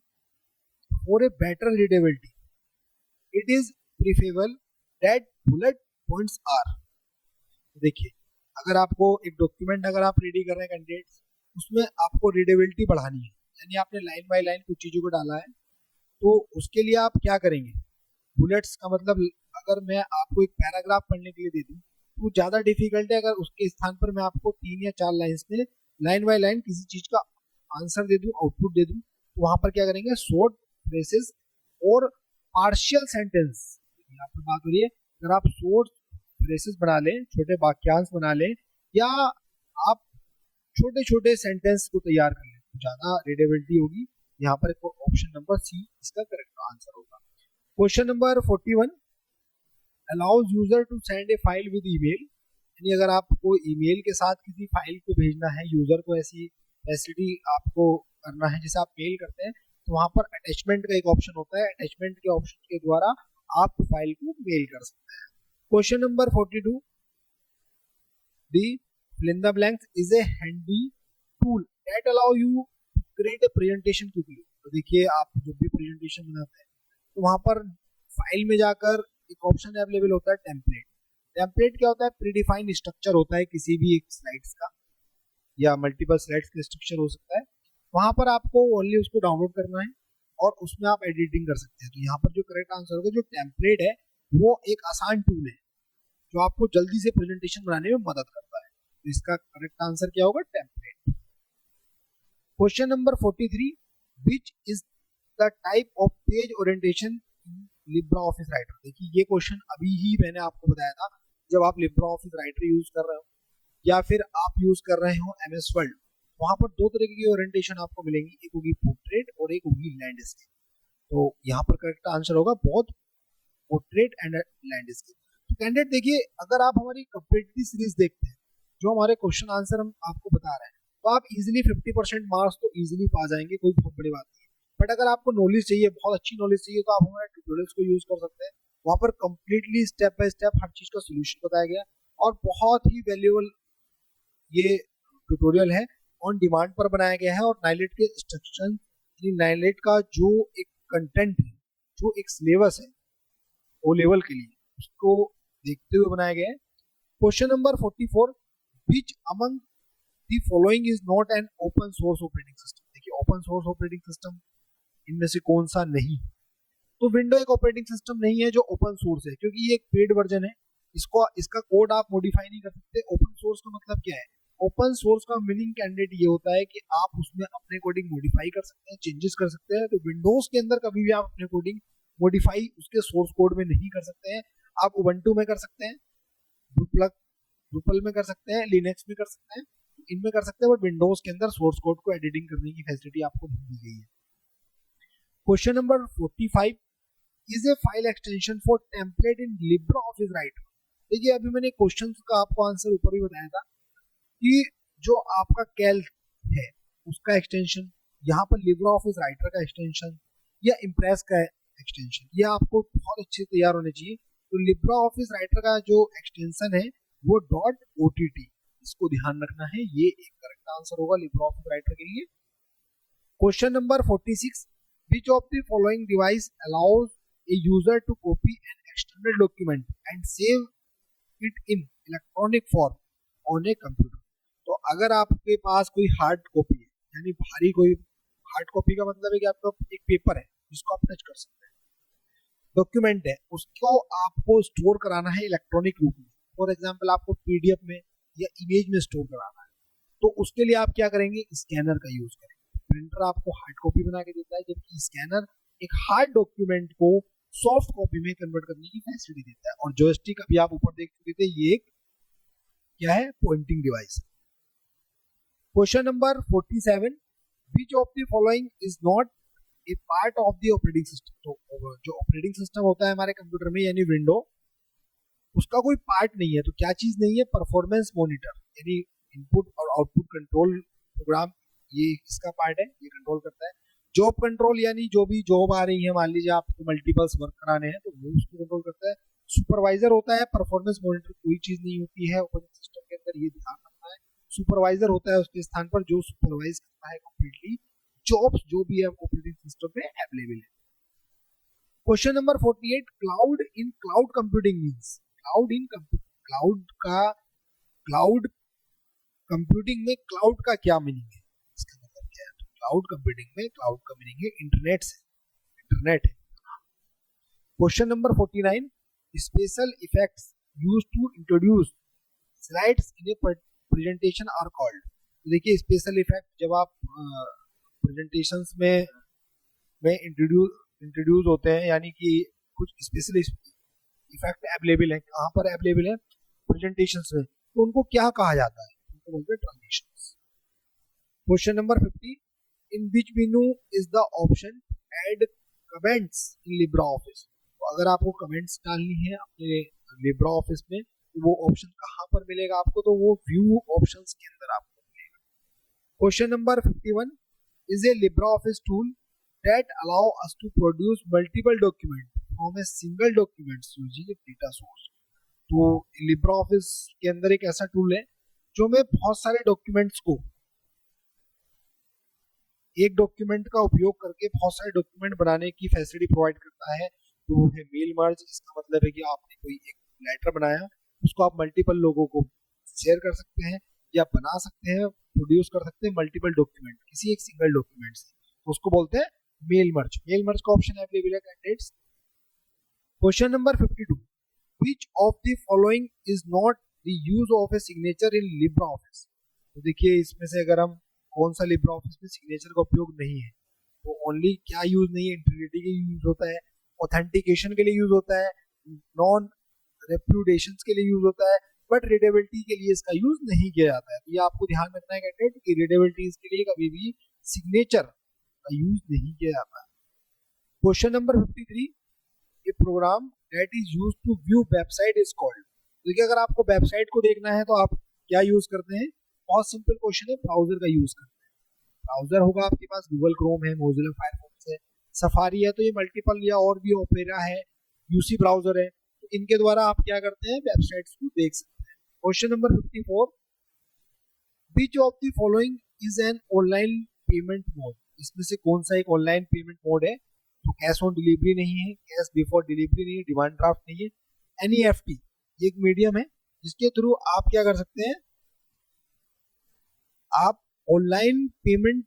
S1: for a better readability it is preferable that bullet points are. देखिए अगर आपको एक डॉक्यूमेंट अगर आप रेडी कर रहे हैं कैंडिडेट, उसमें आपको रीडेबिलिटी बढ़ानी है, यानी आपने लाइन बाय लाइन कुछ चीजों को डाला है, तो उसके लिए आप क्या करेंगे, बुलेट्स का मतलब अगर मैं आपको एक पैराग्राफ पढ़ने के लिए दे दूं वो ज्यादा डिफिकल्ट है, अगर उसके स्थान पर मैं आपको 3 या 4 लाइंस में लाइन बाय लाइन किसी चीज का आंसर दे दूं, आउटपुट दे दूं, तो वहां पर क्या करेंगे, शॉर्ट फ्रेसेस और पार्शियल सेंटेंस। यहाँ पर बात हो रही है अगर आप शॉर्ट फ्रेसेस बना लें, छोटे वाक्यांश बना लें, या आप छोटे छोटे सेंटेंस को तैयार कर लें तो ज्यादा रीडेबिलिटी होगी। यहाँ पर ऑप्शन नंबर सी इसका करेक्ट आंसर होगा। Question number 41, allows user to send a file with email। यानी अगर आपको ईमेल के साथ किसी फाइल को भेजना है, यूजर को ऐसी फैसिलिटी आपको करना है जैसे आप मेल करते हैं, तो वहां पर अटैचमेंट का एक ऑप्शन होता है, अटैचमेंट के ऑप्शन के द्वारा आप फाइल को मेल कर सकते हैं। Question number 42, the fill in the blanks is a handy tool that allow you to create a presentation quickly। तो देखिए आप जब भी प्रेजेंटेशन बनाते हैं तो वहां पर फाइल में जाकर एक ऑप्शन अवेलेबल होता है टेम्पलेट। टेम्पलेट क्या होता है, प्रीडिफाइंड स्ट्रक्चर होता है किसी भी एक स्लाइड्स का या मल्टीपल स्लाइड्स का स्ट्रक्चर हो सकता है। वहां पर आपको ओनली उसको डाउनलोड करना है और उसमें आप एडिटिंग कर सकते हैं। तो यहाँ पर जो करेक्ट आंसर होगा, जो टेम्पलेट है वो एक आसान टूल है जो आपको जल्दी से प्रेजेंटेशन बनाने में मदद करता है। तो इसका करेक्ट आंसर क्या होगा, template. Question number 43, which is the type of page orientation Libra office writer. देखिए ये क्वेश्चन अभी ही मैंने आपको बताया था, जब आप लिब्रा ऑफिस राइटर यूज कर रहे हो या फिर आप यूज कर रहे हो MS वर्ड, वहां पर 2 तरह की ओरिएंटेशन आपको मिलेंगी, एक होगी पोर्ट्रेट और एक होगी लैंडस्केप। तो यहाँ पर करेक्ट आंसर होगा बोथ पोर्ट्रेट एंड लैंडस्केप। तो कैंडिडेट देखिए अगर आप हमारी कंप्लीटली सीरीज देखते हैं, जो हमारे क्वेश्चन आंसर हम आपको बता रहे हैं, तो आप इजिली 50% मार्क्स तो इजिली पा जाएंगे, कोई बहुत बड़ी बात नहीं है। बट अगर आपको नॉलेज चाहिए, बहुत अच्छी नॉलेज चाहिए, तो आप हमारे ट्यूटोरियल्स को यूज कर सकते हैं। वहां पर कंप्लीटली स्टेप बाय स्टेप हर चीज का सोल्यूशन बताया गया और बहुत ही वैल्यूएबल ये ट्यूटोरियल है, ऑन डिमांड पर बनाया गया है। और नाइलेट के इंस्ट्रक्शन, नाइलेट का जो एक कंटेंट है, जो एक सिलेबस है ओ लेवल के लिए, उसको देखते हुए बनाया गया है। Question number 44, which among the following is not an open source operating system. देखिए ओपन सोर्स ऑपरेटिंग सिस्टम इनमें से कौन सा नहीं, तो विंडो एक ऑपरेटिंग सिस्टम नहीं है जो ओपन सोर्स है, क्योंकि ये एक पेड वर्जन है, इसका कोड आप मॉडिफाई नहीं कर सकते। ओपन सोर्स का मतलब क्या है, ओपन सोर्स का मीनिंग कैंडिडेट ये होता है कि आप उसमें अपने कोडिंग मॉडिफाई कर सकते हैं, चेंजेस कर सकते हैं। तो विंडोज के अंदर कभी भी आप अपने कोडिंग मॉडिफाई उसके सोर्स कोड में नहीं कर सकते हैं। आप उबंटू में कर सकते हैं, ड्रूपल में कर सकते हैं, लिनक्स में कर सकते हैं, इनमें कर सकते हैं, बट विंडोज के अंदर सोर्स कोड को एडिटिंग करने की फैसिलिटी आपको नहीं दी गई है। Question number 45, is a file extension for template in Libra office writer. देखिए अभी मैंने क्वेश्चन का आपको आंसर ऊपर ही बताया था कि जो आपका कैल्क है उसका एक्सटेंशन, यहाँ पर लिब्रा ऑफिस राइटर का एक्सटेंशन या इम्प्रेस का एक्सटेंशन, ये आपको बहुत अच्छे तैयार होने चाहिए। तो लिब्रा ऑफिस राइटर का जो एक्सटेंशन है वो .ott, इसको ध्यान रखना है, ये एक करेक्ट आंसर होगा लिब्रा ऑफिस राइटर के लिए। Question number 46, which of the following device allows a user to copy an external document and save it in electronic form on a computer. तो अगर आपके पास कोई हार्ड कॉपी है, यानी भारी कोई हार्ड कॉपी का मतलब है कि आपका एक पेपर है जिसको आप टच कर सकते हैं, डॉक्यूमेंट है, उसको आपको स्टोर कराना है इलेक्ट्रॉनिक रूप में। फॉर एग्जाम्पल आपको पीडीएफ में या इमेज में स्टोर कराना है, तो उसके लिए आप क्या करेंगे, स्कैनर का यूज करेंगे। प्रिंटर आपको हार्ड कॉपी बना के देता है, जबकि स्कैनर एक हार्ड डॉक्यूमेंट को सॉफ्ट कॉपी में कन्वर्ट करने की फैसिलिटी देता है। और जॉयस्टिक अभी आप ऊपर देख चुके थे, ये एक क्या है, pointing device. Question number 47, which of the following is not a part of the operating system. तो जो ऑपरेटिंग सिस्टम होता है हमारे कंप्यूटर में यानी विंडो, उसका कोई पार्ट नहीं है। तो क्या चीज नहीं है, परफॉर्मेंस मॉनिटर यानी इनपुट और आउटपुट कंट्रोल प्रोग्राम, ये इसका पार्ट है, ये कंट्रोल करता है। जॉब कंट्रोल यानी जो भी जॉब आ रही है, मान लीजिए आपको मल्टीपल्स वर्क कराने हैं तो वो उसको कंट्रोल करता है। सुपरवाइजर होता है, परफॉर्मेंस मॉनिटर कोई चीज नहीं होती है ऑपरेटिंग सिस्टम के अंदर, ये ध्यान रखना है। सुपरवाइजर होता है उसके स्थान पर जो सुपरवाइज करता है कंप्लीटली जॉब्स जो भी है ऑपरेटिंग सिस्टम में अवेलेबल है। Question number 48, cloud in cloud computing means. Cloud computing में क्लाउड का क्या मीनिंग है, इसका मतलब क्या है। तो क्लाउड कंप्यूटिंग में क्लाउड का मीनिंग है इंटरनेट है। Question number 49, special effects used to introduce slides in a presentation are called. देखिए स्पेशल इफेक्ट जब आप प्रेजेंटेशंस में इंट्रोड्यूस होते हैं, यानी कि कुछ स्पेशल इफेक्ट अवेलेबल है, कहाँ पर अवेलेबल है, प्रेजेंटेशंस में, तो उनको क्या कहा जाता है, उनको बोलते हैं transitions. Question number 50, in which menu is the option add comments in Libra office. तो अगर आपको कमेंट्स डालनी है अपने लिब्रा ऑफिस में, तो वो ऑप्शन कहाँ पर मिलेगा आपको, तो वो व्यू ऑप्शंस के अंदर आपको मिलेगा। Question number 51, is a Libra office tool that allow us to produce multiple documents from a single document using a data source। तो लिब्रा ऑफिस के अंदर एक ऐसा टूल है जो में बहुत सारे डॉक्यूमेंट्स को एक डॉक्यूमेंट का उपयोग करके बहुत सारे डॉक्यूमेंट बनाने की फैसिलिटी प्रोवाइड करता है। तो वो है मेल मर्ज, इसका मतलब है कि आपने कोई एक लेटर बनाया, उसको आप मल्टीपल लोगों को शेयर कर सकते हैं या बना सकते हैं, प्रोड्यूस कर सकते हैं मल्टीपल डॉक्यूमेंट किसी एक सिंगल डॉक्यूमेंट से, तो उसको बोलते हैं मेल मर्ज। मेल मर्ज का ऑप्शन अवेलेबल है candidates. Question number 52, which of the following is not the use of a signature in Libra office. तो देखिए इसमें से अगर हम कौन सा लिब्रा ऑफिस में सिग्नेचर का उपयोग नहीं है, तो ओनली क्या यूज नहीं है, इंटीग्रिटी के यूज होता है, ऑथेंटिकेशन के लिए यूज होता है, नॉन रेप्यूटेशन के लिए यूज होता है, बट रीडेबिलिटी के लिए इसका यूज नहीं किया जाता है। तो ये आपको ध्यान रखना है कैंडिडेट कि रीडेबिलिटी के लिए कभी भी सिग्नेचर का यूज नहीं किया जाता है। क्वेश्चन नंबर 53, ये program that is used to view website is called. देखिए अगर आपको वेबसाइट को देखना है तो आप क्या यूज करते हैं, बहुत सिंपल क्वेश्चन है, ब्राउजर का यूज करते हैं। ब्राउजर होगा आपके पास, गूगल क्रोम है, मोजिला फायरफॉक्स है, सफारी है, तो ये मल्टीपल या और भी ओपेरा है, यूसी ब्राउजर है, तो इनके द्वारा आप क्या करते हैं, वेबसाइट्स को देख सकते हैं। Question number 54, which of the following is an online payment mode. इसमें से कौन सा एक ऑनलाइन पेमेंट मोड है, तो कैश ऑन डिलीवरी नहीं है, कैश बिफोर डिलीवरी नहीं है, डिमांड ड्राफ्ट नहीं है, एनईएफटी ये एक मीडियम है जिसके थ्रू आप क्या कर सकते हैं, आप ऑनलाइन पेमेंट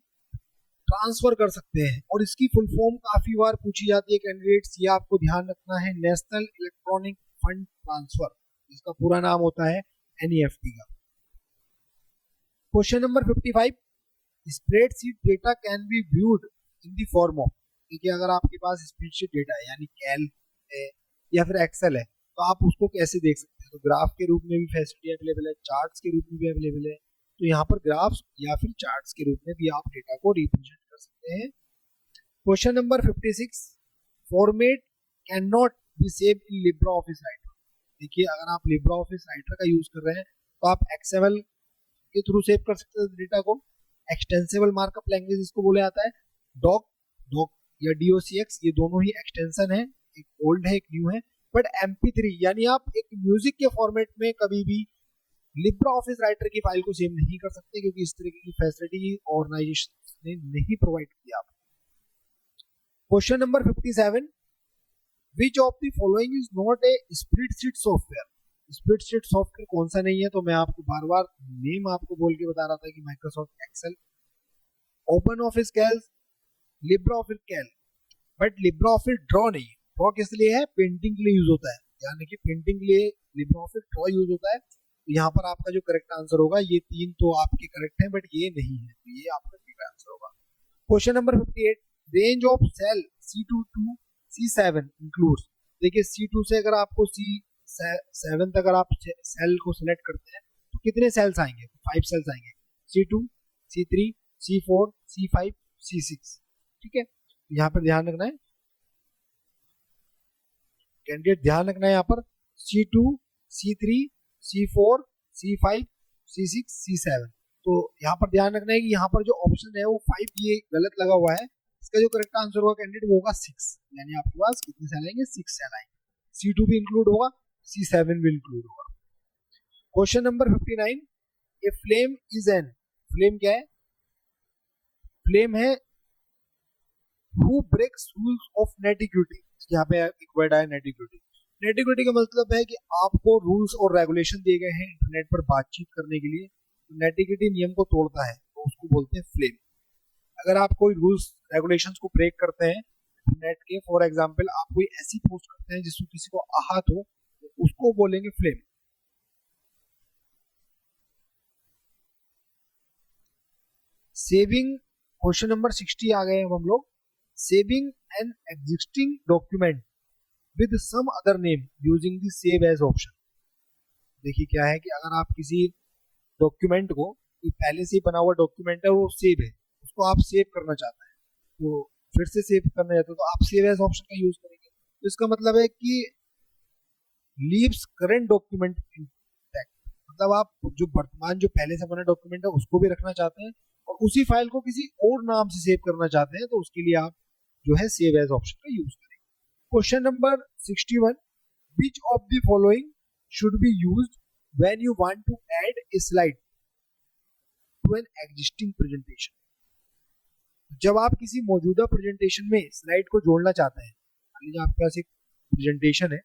S1: ट्रांसफर कर सकते हैं। और इसकी फुल फॉर्म काफी बार पूछी जाती है कैंडिडेट्स, ये आपको ध्यान रखना है, नेशनल इलेक्ट्रॉनिक फंड ट्रांसफर, इसका पूरा नाम होता है एनईएफटी का। Question number 55, spreadsheet data can be viewed in the form of. देखिए अगर आपके पास स्प्रेडशीट डेटा है यानी कैल है या फिर एक्सेल है, तो आप उसको कैसे देख सकते हैं, तो ग्राफ के रूप में भी फैसिलिटी अवेलेबल है, चार्ट्स के रूप में भी अवेलेबल है, तो यहाँ पर ग्राफ्स या फिर चार्ट्स के रूप में भी आप डेटा को रिप्रेजेंट कर सकते हैं। Question number 56, format can not B save in Libra office writer. देखिए अगर आप लिब्रा ऑफिस राइटर का यूज कर रहे हैं तो आप एक्सएमएल के थ्रू सेव कर सकते हैं डेटा को। एक्सटेंसिबल मार्कअप लैंग्वेज इसको बोला जाता है, डॉक या डीओसीएक्स, ये दोनों ही एक्सटेंशन है, एक ओल्ड है एक न्यू है। बट MP3 यानी आप एक म्यूजिक के फॉर्मेट में कभी भी लिब्रा ऑफिस राइटर की फाइल को सेव नहीं कर सकते, क्योंकि इस तरीके की फैसिलिटी ऑर्गेनाइजेशन ने नहीं प्रोवाइड किया आपको। Question number 57, which of the following is not a spreadsheet software. Spreadsheet software कौन सा नहीं है, तो मैं आपको बार बार नेम आपको बोल के बता रहा था कि Microsoft Excel, OpenOffice Calc, LibreOffice Calc. But LibreOffice Draw नहीं, ड्रॉ किस लिए है, पेंटिंग के लिए यूज होता है, यानी कि पेंटिंग के लिए लिब्रा ऑफिस ड्रॉ यूज होता है। तो यहाँ पर आपका जो करेक्ट आंसर होगा, ये तीन तो आपके करेक्ट हैं बट ये नहीं है, तो ये आपका ठीक आंसर होगा। Question number 58, range of cell C2 to C7 includes. देखिए C2 से अगर आपको C7 तक अगर आप सेल को सिलेक्ट करते हैं तो कितने सेल्स आएंगे, 5 सेल्स आएंगे, C2, C3, C4, C5, C6। ठीक है, यहाँ पर ध्यान रखना है कैंडिडेट, ध्यान रखना है यहाँ पर C2, C3, C4, C5, C6, C7। तो यहाँ पर ध्यान रखना है कि यहाँ पर जो ऑप्शन है वो 5 ये गलत लगा हुआ है, इसका जो करेक्ट आंसर होगा कैंडिडेट वो होगा 6, यानी आपके पास कितने सेल आएंगे, 6 सेल आएंगे। C2 भी इंक्लूड होगा, C7 भी इंक्लूड होगा। Question number 59, a flame is an, flame क्या है, फ्लेम है हु ब्रेक्स रूल्स ऑफ नेटिक्विटी। यहाँ पे एक वर्ड आया नेटिक्विटी। नेटिक्विटी का मतलब है कि आपको रूल्स और रेगुलेशन दिए गए हैं इंटरनेट पर बातचीत करने के लिए, तो नेटिक्विटी नियम को तोड़ता है तो उसको बोलते हैं फ्लेम। अगर आप कोई रूल्स रेगुलेशंस को ब्रेक करते हैं इंटरनेट के, फॉर एग्जांपल आप कोई ऐसी पोस्ट करते हैं जिससे किसी को आहत हो, तो उसको बोलेंगे फ्लेम। सेविंग, क्वेश्चन नंबर 60 आ गए हम लोग। Saving an existing document with some other name using the save as option. देखिए क्या है कि अगर आप किसी डॉक्यूमेंट को, कोई पहले से ही बना हुआ डॉक्यूमेंट है वो सेव है, उसको आप सेव करना चाहते हैं, तो फिर से सेव करना चाहते हो तो आप सेव एज ऑप्शन का यूज करेंगे। तो इसका मतलब है कि लीव्स करंट डॉक्यूमेंट इंटैक्ट, मतलब आप जो वर्तमान जो पहले से बना डॉक्यूमेंट है उसको भी रखना चाहते हैं और उसी फाइल को किसी और नाम से सेव करना चाहते हैं, तो उसके लिए आप जो है सेव एज ऑप्शन का यूज करेंगे। Question number 61, which of the following should be used when you want to add a slide to an existing presentation। जब आप किसी मौजूदा प्रेजेंटेशन में स्लाइड को जोड़ना चाहते हैं, मान लीजिए आपके पास एक प्रेजेंटेशन है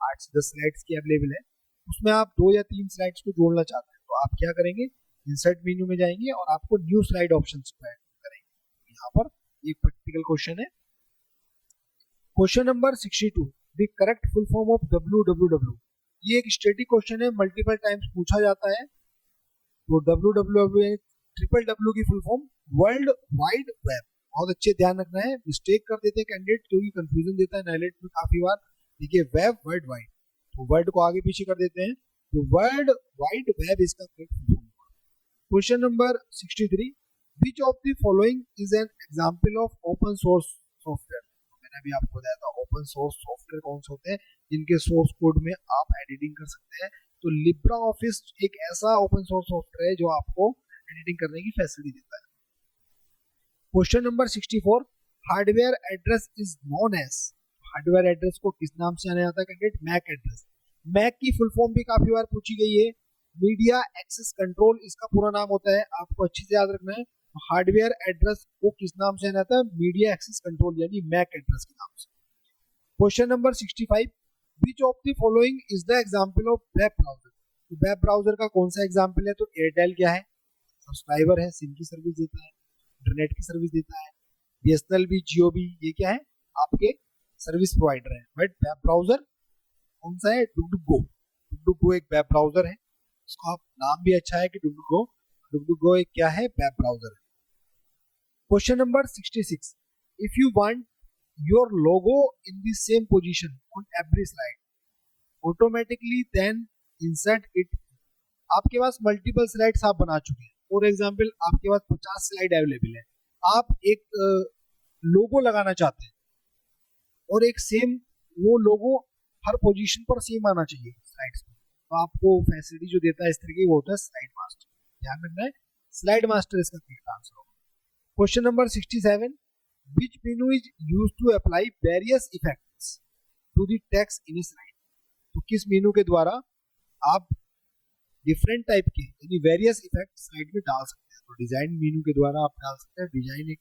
S1: 8 से 10 स्लाइड्स की अवेलेबल है, उसमें आप 2 या 3 स्लाइड्स को जोड़ना चाहते हैं, तो आप क्या करेंगे, इंसर्ट मेन्यू में जाएंगे और आपको न्यू स्लाइड ऑप्शन को ऐड करेंगे। यहाँ पर एक प्रैक्टिकल क्वेश्चन है। Question number 62, the correct full form of www। ये एक स्टैटिक क्वेश्चन है, मल्टीपल टाइम्स पूछा जाता है। तो www ट्रिपल डब्ल्यू की full form world wide web. बहुत अच्छे ध्यान रखना है, मिस्टेक कर देते हैं कैंडिडेट क्योंकि कंफ्यूजन देता है नाइलेट में काफी बार। देखिए वेब वर्ल्ड वाइड, तो वर्ड को आगे पीछे कर देते हैं, तो वर्ल्ड वाइड वेब इसका correct full form. Question number 63, which of the following is an example of open source software. मैंने अभी आपको बताया था ओपन सोर्स सॉफ्टवेयर कौन से होते हैं जिनके सोर्स कोड में आप एडिटिंग कर सकते हैं। तो लिब्रा ऑफिस एक ऐसा ओपन सोर्स सॉफ्टवेयर है जो आपको एडिटिंग करने की फैसिलिटी देता है। Question number 64, hardware address is known as. Hardware address को किस नाम से जाना जाता है कैंडिडेट, मैक एड्रेस। मैक की फुल फॉर्म भी काफी बार पूछी गई है, मीडिया एक्सेस कंट्रोल इसका पूरा नाम होता है, आपको अच्छे से याद रखना है। हार्डवेयर एड्रेस को किस नाम से जाना जाता है, मीडिया एक्सेस कंट्रोल यानी मैक एड्रेस के नाम से। Question number 65, which of the following is the example of web browser. Web browser का कौन सा एग्जांपल है, तो एयरटेल क्या है, सब्सक्राइबर है, सिम की सर्विस देता है, इंटरनेट की सर्विस देता है। बीएसएनएल भी, जियो भी, ये क्या है आपके सर्विस प्रोवाइडर है। बट वेब ब्राउजर कौन सा है, डुगडुगो। डुगडुगो एक वेब ब्राउजर है, उसका नाम भी अच्छा है कि डुगडुगो। डुगडुगो एक क्या है, वेब ब्राउजर है। Question number 66, if you want your logo in the same position on every slide automatically then insert it. आपके पास मल्टीपल स्लाइड्स आप बना चुके हैं, फॉर एग्जांपल आपके पास 50 स्लाइड अवेलेबल है, आप एक लोगो लगाना चाहते हैं और एक सेम वो लोगो हर पोजीशन पर सेम आना चाहिए स्लाइड्स में, तो आपको फैसिलिटी जो देता है इस तरीके वो होता है स्लाइड मास्टर। ध्यान रखना है, स्लाइड मास्टर इसका करेक्ट आंसर होगा। Question number 67, which menu is used to apply various effects to the text in a slide। तो किस मेनू के द्वारा आप डिफरेंट टाइप के यानी वेरियस इफेक्ट स्लाइड में डाल सकते हैं। तो डिजाइन मेनू के द्वारा आप डाल सकते हैं, डिजाइन एक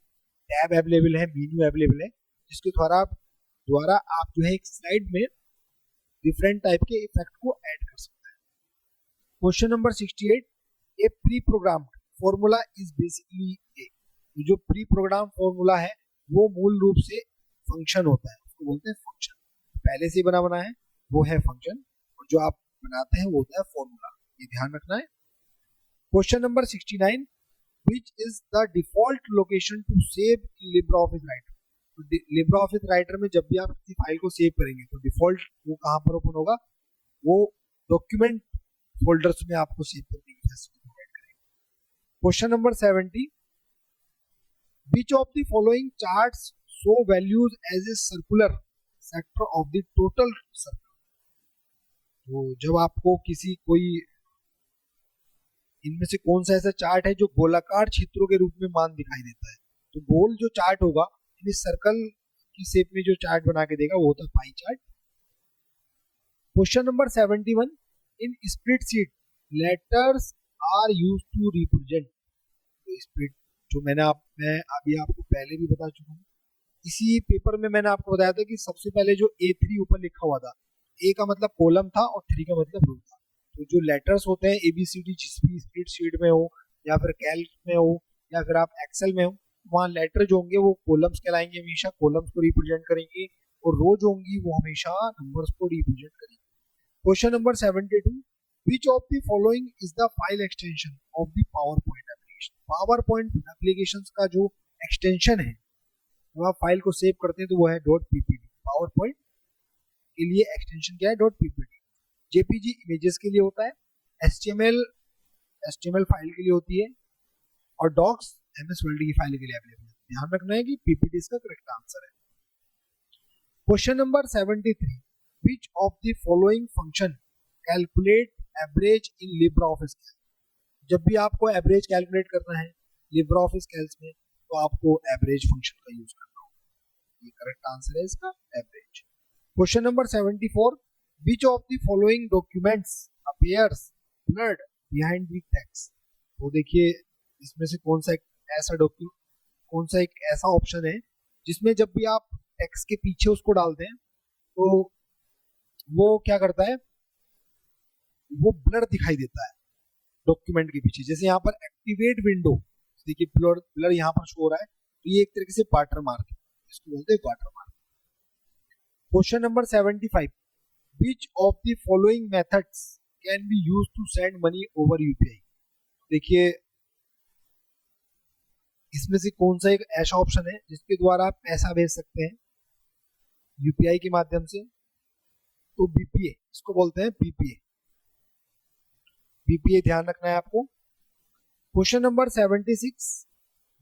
S1: टैब अवेलेबल है, मेनू अवेलेबल है, जिसके द्वारा आप जो है एक स्लाइड में डिफरेंट टाइप के इफेक्ट को ऐड कर सकते हैं। Question number 68, a pre programmed formula is basically a. जो प्री प्रोग्राम फॉर्मूला है वो मूल रूप से फंक्शन होता है, उसको बोलते हैं फंक्शन। पहले से बना बना है वो है फंक्शन, और जो आप बनाते हैं वो होता है फॉर्मूला, ये ध्यान रखना है। Question number 69, which is the default location to save in LibreOffice Writer. तो लिब्रे ऑफिस राइटर में जब भी आप किसी फाइल को सेव करेंगे तो डिफॉल्ट वो कहाँ पर ओपन होगा, वो डॉक्यूमेंट फोल्डर्स में आपको सेव करने की फैसिलिटी प्रोवाइड करेगा। Question number 70, which of the following charts show values as a circular sector of the total circle। तो जब आपको किसी कोई इनमें से कौन सा ऐसा चार्ट है जो गोलाकार क्षेत्रों के रूप में मान दिखाई देता है, तो गोल जो चार्ट होगा यानी सर्कल की शेप में जो चार्ट बना के देगा वो होता है pie chart. Question number 71, in spreadsheet letters are used to represent. Spread जो मैं अभी आपको पहले भी बता चुका हूँ, इसी पेपर में मैंने आपको बताया था कि सबसे पहले जो A3 ऊपर लिखा हुआ था, ए का मतलब कॉलम था और 3 का मतलब रो था। तो जो लेटर्स होते हैं ABCD जिस भी स्प्रेडशीट में हो या फिर कैल्क में हो या फिर आप एक्सेल में हो, वहाँ लेटर जो होंगे वो कॉलम्स कहलाएंगे, हमेशा कॉलम्स को रिप्रेजेंट करेंगे, और रो जो होंगी वो हमेशा नंबर्स को रिप्रेजेंट करेंगे। Question number 72, which of the following is the file extension of the PowerPoint application। PowerPoint application का जो एक्सटेंशन है जब आप फाइल को सेव करते हैं तो वो है .ppt। PowerPoint के लिए एक्सटेंशन क्या है, .ppt। JPG इमेजेस के लिए होता है, HTML फाइल के लिए होती है, और डॉक्स MS वर्ल्ड की फाइल के लिए अवेलेबल है। ध्यान रखना है कि PPT इसका करेक्ट आंसर है। Question number 73, which of the following function calculate average in LibreOffice Calc। जब भी आपको एवरेज कैलकुलेट करना है LibreOffice Calc में तो आपको एवरेज फंक्शन का यूज करना होगा, ये करेक्ट आंसर है इसका average. Question number 74, which of the following documents appears blurred behind the text। तो देखिए इसमें से कौन सा एक ऐसा ऑप्शन है जिसमें जब भी आप टेक्स्ट के पीछे उसको डालते हैं तो वो क्या करता है, वो ब्लर दिखाई देता है डॉक्यूमेंट के पीछे। जैसे यहाँ पर एक्टिवेट विंडो, देखिए ब्लर यहाँ पर शो हो रहा है, तो ये एक तरीके से वाटर मार्क है, इसको बोलते हैं water mark. Question number 75, which of the following methods can be used to send money over UPI। देखिए इसमें से कौन सा एक ऐसा ऑप्शन है जिसके द्वारा आप पैसा भेज सकते हैं यूपीआई के माध्यम से, तो बीपीए, इसको बोलते हैं बीपीए। बीपीए ध्यान रखना है आपको। Question number 76,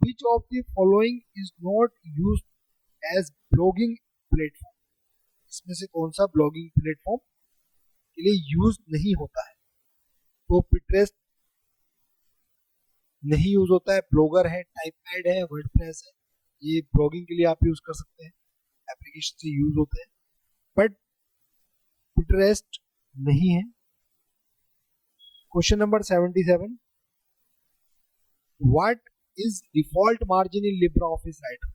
S1: which of the following is not used as blogging platform। इसमें से कौन सा ब्लॉगिंग प्लेटफॉर्म के लिए यूज नहीं होता है, तो पिंटरेस्ट नहीं यूज होता है, ब्लॉगर है, टाइपपैड है, वर्डप्रेस है, ये ब्लॉगिंग के लिए आप यूज कर सकते हैं, एप्लीकेशन से यूज होते हैं, बट पिंटरेस्ट नहीं है। Question number 77, what is default margin in LibreOffice writer.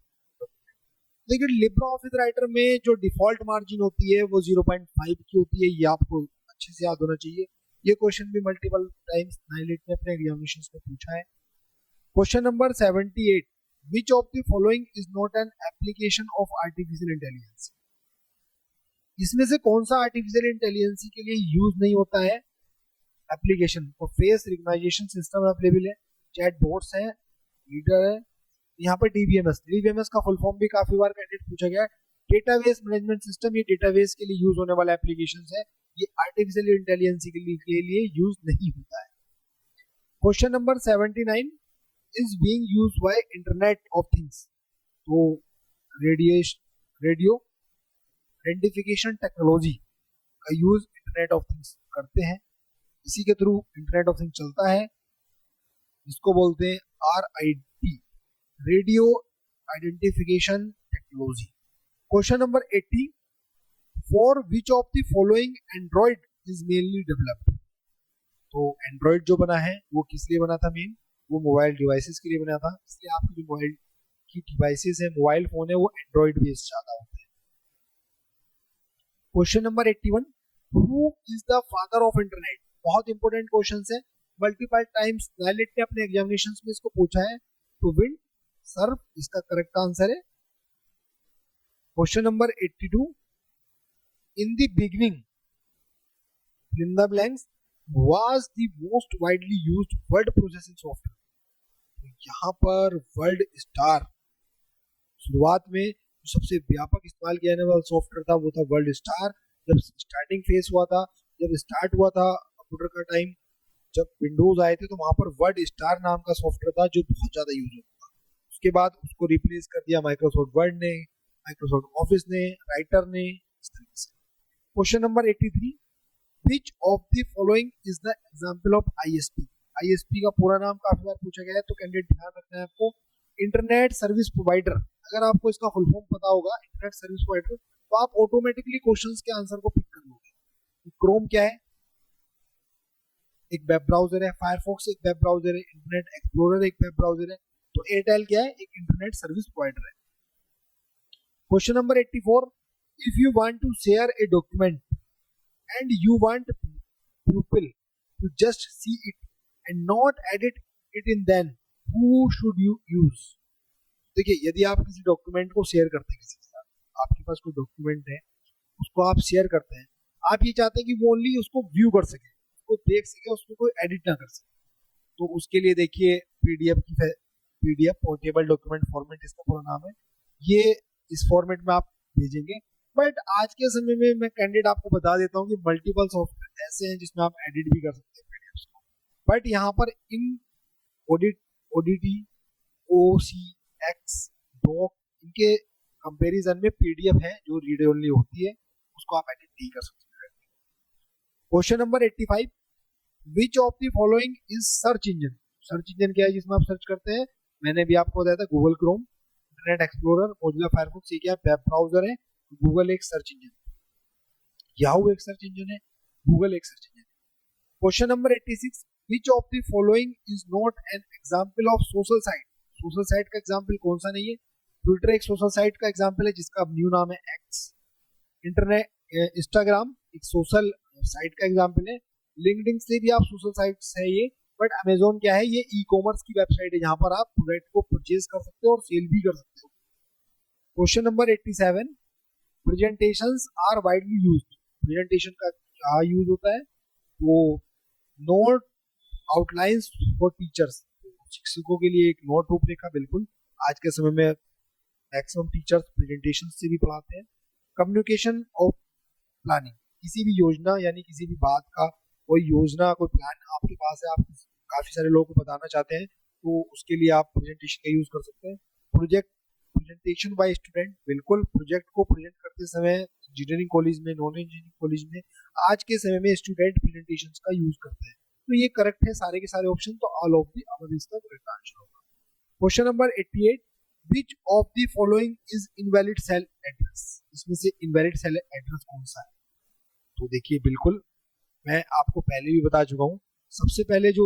S1: देखिए लिब्रे ऑफिस राइटर में जो डिफॉल्ट मार्जिन होती है वो 0.5 की होती है, ये आपको अच्छे से याद होना चाहिए। ये क्वेश्चन भी मल्टीपल टाइम्स नाइलेट ने अपने एग्जामिनेशंस में पूछा है। Question number 78, which of the following is not an application of artificial intelligence. इसमें से कौन सा आर्टिफिशियल इंटेलिजेंस के लिए यूज नहीं होता है एप्लीकेशन, और फेस रिकग्नाइजेशन सिस्टम अवेलेबल है, चैट बोट्स है, रीडर है, यहाँ पर डीबीएमएस का फुल फॉर्म भी काफी बार कैंडिडेट पूछा गया है, डेटाबेस मैनेजमेंट सिस्टम। ये डेटाबेस के लिए यूज होने वाला एप्लीकेशन है, ये आर्टिफिशियल इंटेलिजेंस के लिए यूज नहीं होता है। Question number 79, is being used by internet of things. तो रेडियो आइडेंटिफिकेशन टेक्नोलॉजी का यूज इंटरनेट ऑफ थिंग्स करते हैं, इसी के थ्रू इंटरनेट ऑफ थिंग्स चलता है, जिसको बोलते हैं RIT, radio identification technology. Question number 80, for which of the following Android is mainly developed. तो एंड्रॉइड जो बना है वो किस लिए बना था, मेन वो मोबाइल डिवाइसेस के लिए बना था, इसलिए आपकी जो मोबाइल की डिवाइसेस है, मोबाइल फोन है, वो एंड्रॉइड बेस्ड ज्यादा होते हैं। Question number 81, who is the father of internet. बहुत इंपॉर्टेंट क्वेश्चन है, मल्टीपल टाइम्स नाइलेट ने अपने एग्जामिनेशंस में इसको पूछा है। टू विंड सर्फ इसका करेक्ट आंसर है। Question number 82, in the beginning fill in the blanks was the most widely used word processing software। तो यहाँ पर वर्ड स्टार शुरुआत में जो सबसे व्यापक इस्तेमाल किया जाने वाला सॉफ्टवेयर था वो था वर्ड स्टार। जब स्टार्टिंग फेज हुआ था, जब स्टार्ट हुआ था कंप्यूटर का टाइम, जब विंडोज आए थे, तो वहां पर वर्ड स्टार नाम का सॉफ्टवेयर था जो बहुत ज्यादा यूज होता था। उसके बाद उसको रिप्लेस कर दिया माइक्रोसॉफ्ट वर्ड ने, माइक्रोसॉफ्ट ऑफिस ने, राइटर ने, इस तरीके से। Question number 83, which of the following is the example of ISP. ISP का पूरा नाम काफी बार पूछा गया है, तो कैंडिडेट ध्यान रखना है आपको, इंटरनेट सर्विस प्रोवाइडर। अगर आपको इसका फुल फॉर्म पता होगा इंटरनेट सर्विस प्रोवाइडर, तो आप ऑटोमेटिकली क्वेश्चंस के आंसर को पिक कर लोगे। क्रोम क्या है? एक वेब ब्राउजर है। फायरफॉक्स एक वेब ब्राउजर है। इंटरनेट एक्सप्लोरर एक वेब ब्राउजर है। तो एयरटेल क्या है? एक इंटरनेट सर्विस प्रोवाइडर है। Question number 84, if you want to share a document and you want people to just see it and not edit it in, then who should you use. देखिए, यदि आप किसी document को share करते हैं किसी के साथ, आपके पास कोई डॉक्यूमेंट है, उसको आप शेयर करते हैं, आप ये चाहते हैं कि वो ओनली उसको व्यू कर सके, उसको देख सके, उसको कोई एडिट ना कर सके, तो उसके लिए देखिए पीडीएफ पोर्टेबल डॉक्यूमेंट फॉर्मेट इसका पूरा नाम है। ये इस फॉर्मेट में आप भेजेंगे। बट आज के समय में मैं कैंडिडेट आपको बता देता हूँ कि मल्टीपल सॉफ्टवेयर ऐसे हैं जिसमें आप एडिट भी कर सकते हैं पीडीएफ को। बट यहाँ पर इन ओडीटी, ओसीएक्स, डॉक, इनके कंपैरिजन में पीडीएफ है जो रीड ओनली होती है, उसको आप एडिट नहीं कर सकते। Question number 85, which of the following is search engine. Search engine क्या है जिसमें आप सर्च करते हैं? मैंने भी आपको बताया था, Google Chrome, internet explorer, Mozilla Firefox, ये क्या है? वेब ब्राउजर है। गूगल एक सर्च इंजन, याहू एक सर्च इंजन है, गूगल एक सर्च इंजन है। Question number 86, which of the following is not an example of social site. Social site का एग्जांपल कौन सा नहीं है? ट्विटर एक सोशल साइट का एग्जांपल है जिसका अब न्यू नाम है एक्स। इंटरनेट इंस्टाग्राम एक सोशल साइट का एग्जांपल है। लिंक्डइन से भी आप सोशल साइट्स है ये। बट अमेजोन क्या है? ये ई कॉमर्स की वेबसाइट है जहां पर आप प्रोडक्ट को परचेज कर सकते हो और सेल भी कर सकते हो। Question number 87, presentations are widely used. Presentation का क्या यूज होता है? वो नोट आउटलाइंस फॉर टीचर्स, शिक्षकों के लिए एक नोट रूपरेखा। बिल्कुल, आज के समय में मैक्सिमम टीचर्स प्रेजेंटेशन से भी पढ़ाते हैं। कम्युनिकेशन ऑफ प्लानिंग, किसी भी योजना यानी किसी भी बात का कोई योजना, कोई प्लान आपके पास है, आप काफी सारे लोगों को बताना चाहते हैं, तो उसके लिए आप प्रेजेंटेशन का यूज कर सकते हैं। प्रोजेक्ट प्रेजेंटेशन बाय स्टूडेंट, बिल्कुल, प्रोजेक्ट को प्रेजेंट करते समय इंजीनियरिंग कॉलेज में, नॉन इंजीनियरिंग कॉलेज में आज के समय में स्टूडेंट प्रेजेंटेशन का यूज करते हैं। तो ये करेक्ट है सारे के सारे ऑप्शन, तो ऑल ऑफ द अबव इसका करेक्ट आंसर होगा। Question number 88, which of the following is invalid cell address. इसमें से इनवैलिड सेल एड्रेस कौन सा है? तो देखिए, बिल्कुल मैं आपको पहले भी बता चुका हूँ, सबसे पहले जो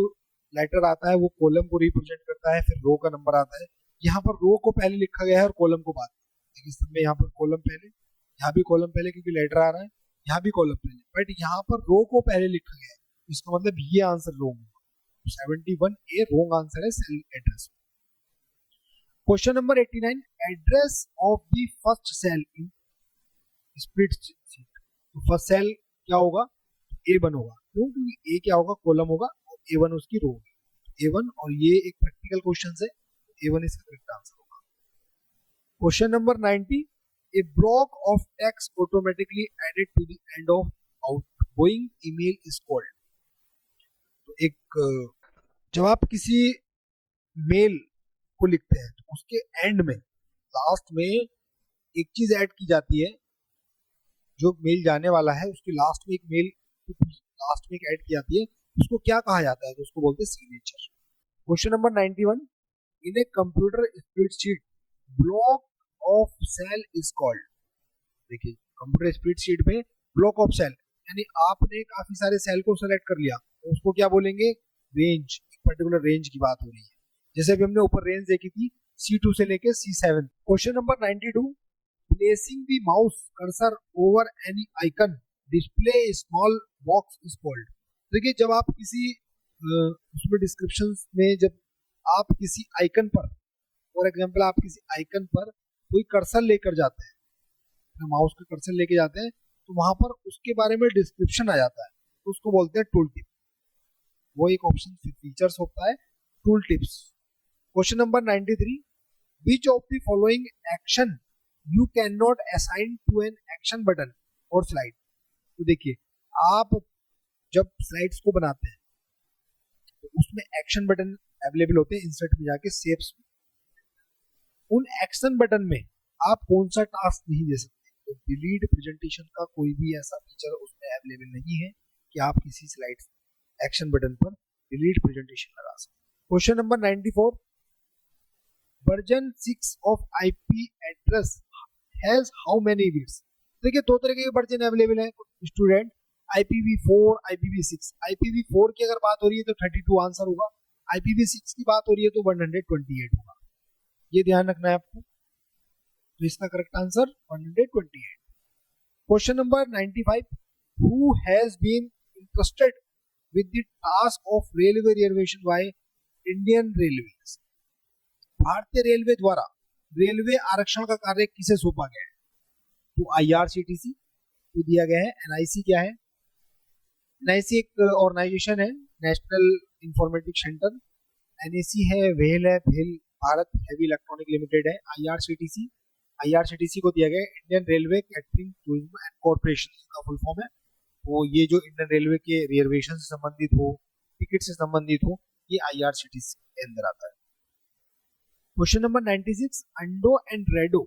S1: लेटर आता है वो कॉलम को रिप्रेजेंट करता है, फिर रो का नंबर आता है। यहाँ पर रो को पहले लिखा गया है और कॉलम को बाद में। इसमें यहाँ पर कॉलम पहले, यहाँ भी कॉलम पहले क्योंकि लेटर आ रहा है, यहाँ भी कॉलम पहले, बट यहाँ पर रो को पहले लिखा गया है, इसका मतलब ये आंसर रॉन्ग होगा। 71A रॉन्ग आंसर है cell address. Question number 89, address of the first cell in spreadsheet. तो फर्स्ट सेल क्या होगा? A1 होगा। क्यों? क्योंकि A क्या होगा? कॉलम होगा, और A1 उसकी रो होगी। A1, और ये एक प्रैक्टिकल क्वेश्चन है, A1 इसका करेक्ट आंसर होगा। Question number 90, a block of text automatically added to the end of outgoing email is called. तो एक जब आप किसी मेल को लिखते हैं तो उसके एंड में, लास्ट में एक चीज ऐड की जाती है, जो मेल जाने वाला है उसके लास्ट में एक मेल लास्ट में ऐड की जाती है, उसको क्या कहा जाता है? तो उसको बोलते हैं signature. Question number 91, in a computer spreadsheet block of cell is called. देखिए, कंप्यूटर स्प्रेडशीट में ब्लॉक ऑफ सेल यानी आपने काफी सारे सेल को सेलेक्ट कर लिया, तो उसको क्या बोलेंगे? रेंज। एक पर्टिकुलर रेंज की बात हो रही है, जैसे अभी हमने ऊपर रेंज देखी थी C2 से लेके C7। Question number 92, placing the mouse cursor over any icon display small box is called. देखिए जब आप किसी उसमें डिस्क्रिप्शन में जब आप किसी आइकन पर, फॉर एग्जांपल आप किसी आइकन पर कोई कर्सर लेकर जाते हैं, अपने माउस का कर्सर लेके जाते हैं, तो वहां पर उसके बारे में डिस्क्रिप्शन आ जाता है, तो उसको बोलते हैं टूल टिप। वो एक ऑप्शन फीचर्स होता है tool tips. Question number 93, which of the following action you can not assign to an action button और स्लाइड। तो देखिए आप जब स्लाइड्स को बनाते हैं तो उसमें एक्शन बटन अवेलेबल होते हैं, इंसर्ट में जाके शेप्स में। उन एक्शन बटन में आप कौन सा टास्क नहीं दे सकते, तो डिलीट प्रेजेंटेशन का कोई भी ऐसा फीचर उसमें अवेलेबल नहीं है कि आप किसी स्लाइड एक्शन बटन पर डिलीट प्रेजेंटेशन लगा सकते। Question number 94, version 6 of IP address has how many bits. देखिए दो तरह के वर्जन अवेलेबल है स्टूडेंट, IPv4, IPv6। IPv4 की अगर बात हो रही है तो 32 आंसर होगा, IPv6 की बात हो रही है तो 128 होगा, ये ध्यान रखना है आपको। तो इसका correct answer 128। Question number 95, who has been interested with the task of railway reservation by Indian railway. भारतीय रेलवे द्वारा रेलवे आरक्षण का कार्य किसे सौंपा गया है, तो IRCTC को दिया गया है। NIC क्या है, NIC एक ऑर्गेनाइजेशन है, नेशनल इंफॉर्मेटिक सेंटर। NAC है, वेल है, भेल भारत हैवी इलेक्ट्रॉनिक लिमिटेड है। IRCTC को दिया गया Indian railway catering tourism and corporation का फुल फॉर्म है। वो ये जो इंडियन रेलवे के रिजर्वेशन से संबंधित हो, टिकट से संबंधित हो, ये IRCTC के अंदर आता है। Question number 96, undo and redo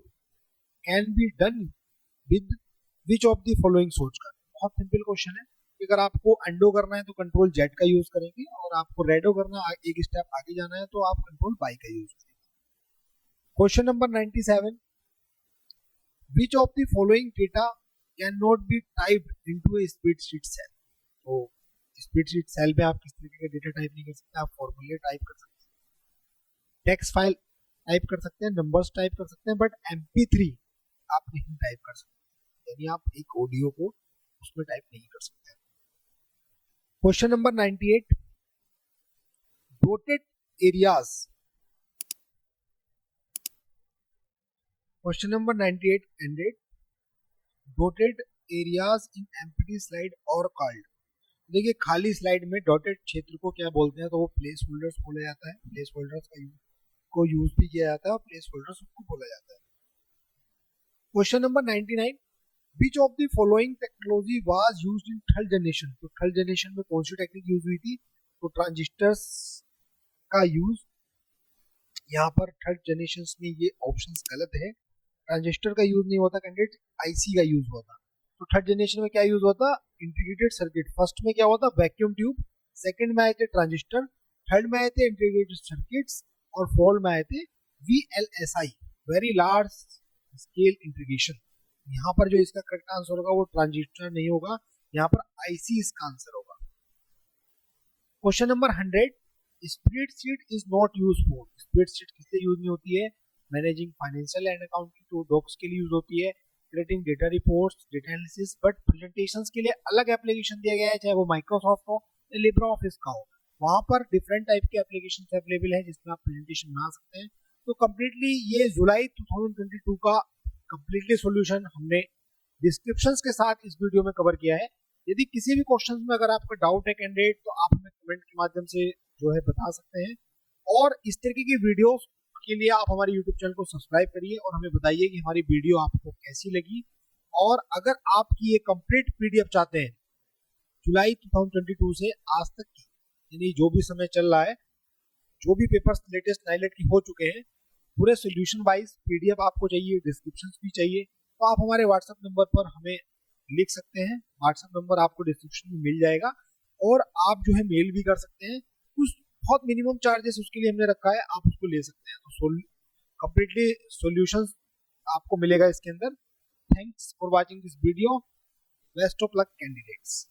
S1: can be done with which of the following सोच कर। बहुत सिंपल क्वेश्चन है कि अगर आपको अंडो करना है तो कंट्रोल जेड का यूज करेंगे, और आपको रेडो करना है, एक स्टेप आगे जाना है, तो आप कंट्रोल बाई का यूज करेंगे। Question number 97, which of the following data can not be typed into a spreadsheet cell. तो स्प्रेडशीट सेल में आप किस तरीके का डेटा टाइप नहीं कर सकते, आप फॉर्मूले टाइप कर सकते हैं, टेक्स्ट फाइल टाइप कर सकते हैं, नंबर्स टाइप कर सकते हैं, बट MP3 आप नहीं टाइप कर सकते, यानी आप एक ऑडियो को उसमें टाइप नहीं कर सकते। Question number 98, dotted areas. Question number 98 candidate, dotted areas in empty slide और कॉल्ड। देखिए खाली स्लाइड में डॉटेड क्षेत्र को क्या बोलते हैं, तो वो प्लेस होल्डर्स बोला जाता है। प्लेस होल्डर्स को यूज भी किया जाता है और प्लेस होल्डर्स को बोला जाता है। Question number 99, which of the following technology was used in third generation. तो थर्ड जनरेशन में कौन सी टेक्निक यूज हुई थी, तो ट्रांजिस्टर्स का यूज। यहाँ पर थर्ड जनरेशन में ये ऑप्शंस गलत है, ट्रांजिस्टर का यूज नहीं होता कैंडिडेट, IC का यूज होता। तो थर्ड जनरेशन में क्या यूज होता, इंटीग्रेटेड सर्किट। फर्स्ट में क्या होता, वैक्यूम ट्यूब, सेकंड में आए थे ट्रांजिस्टर, थर्ड में आए थे इंटीग्रेटेड सर्किट्स, और फोर्थ में आए थे VLSI, very large scale integration. यहाँ पर जो इसका करेक्ट आंसर होगा वो ट्रांजिस्टर नहीं होगा, यहाँ पर IC इसका आंसर होगा। Question number 100, spreadsheet is not use for. Spreadsheet किससे यूज नहीं होती है, managing financial and accounting to docs के लिए यूज होती है, creating data reports, data analysis, but presentations के लिए अलग एप्लीकेशन दिया गया है, चाहे वो माइक्रोसॉफ्ट हो या लिब्रे ऑफिस का हो। वहां पर डिफरेंट टाइप के एप्लीकेशन अवेलेबल है जिसमें आप प्रेजेंटेशन बना सकते हैं। तो कम्प्लीटली ये जुलाई 2022 का कम्प्लीटली सोल्यूशन हमने डिस्क्रिप्शंस के साथ इस वीडियो में कवर किया है। यदि किसी भी क्वेश्चन में अगर आपका डाउट है कैंडिडेट, तो आप हमें कमेंट के माध्यम से जो है बता सकते हैं, और इस तरीके की वीडियोस के लिए आप हमारे YouTube चैनल को सब्सक्राइब करिए और हमें बताइए कि हमारी वीडियो आपको कैसी लगी। और अगर आपकी ये कंप्लीट PDF चाहते हैं जुलाई 2022 से आज तक की, यानी जो भी समय चल रहा है, जो भी पेपर्स लेटेस्ट नाइलेट की हो चुके हैं, पूरे सोल्यूशन वाइज PDF आपको चाहिए, डिस्क्रिप्शन भी चाहिए, तो आप हमारे व्हाट्सएप नंबर पर हमें लिख सकते हैं। व्हाट्सएप नंबर आपको डिस्क्रिप्शन में मिल जाएगा, और आप जो है मेल भी कर सकते हैं। कुछ बहुत मिनिमम चार्जेस उसके लिए हमने रखा है, आप उसको ले सकते हैं। तो कंप्लीटली सॉल्यूशंस आपको मिलेगा इसके अंदर। Thanks for watching this video, best of luck candidates.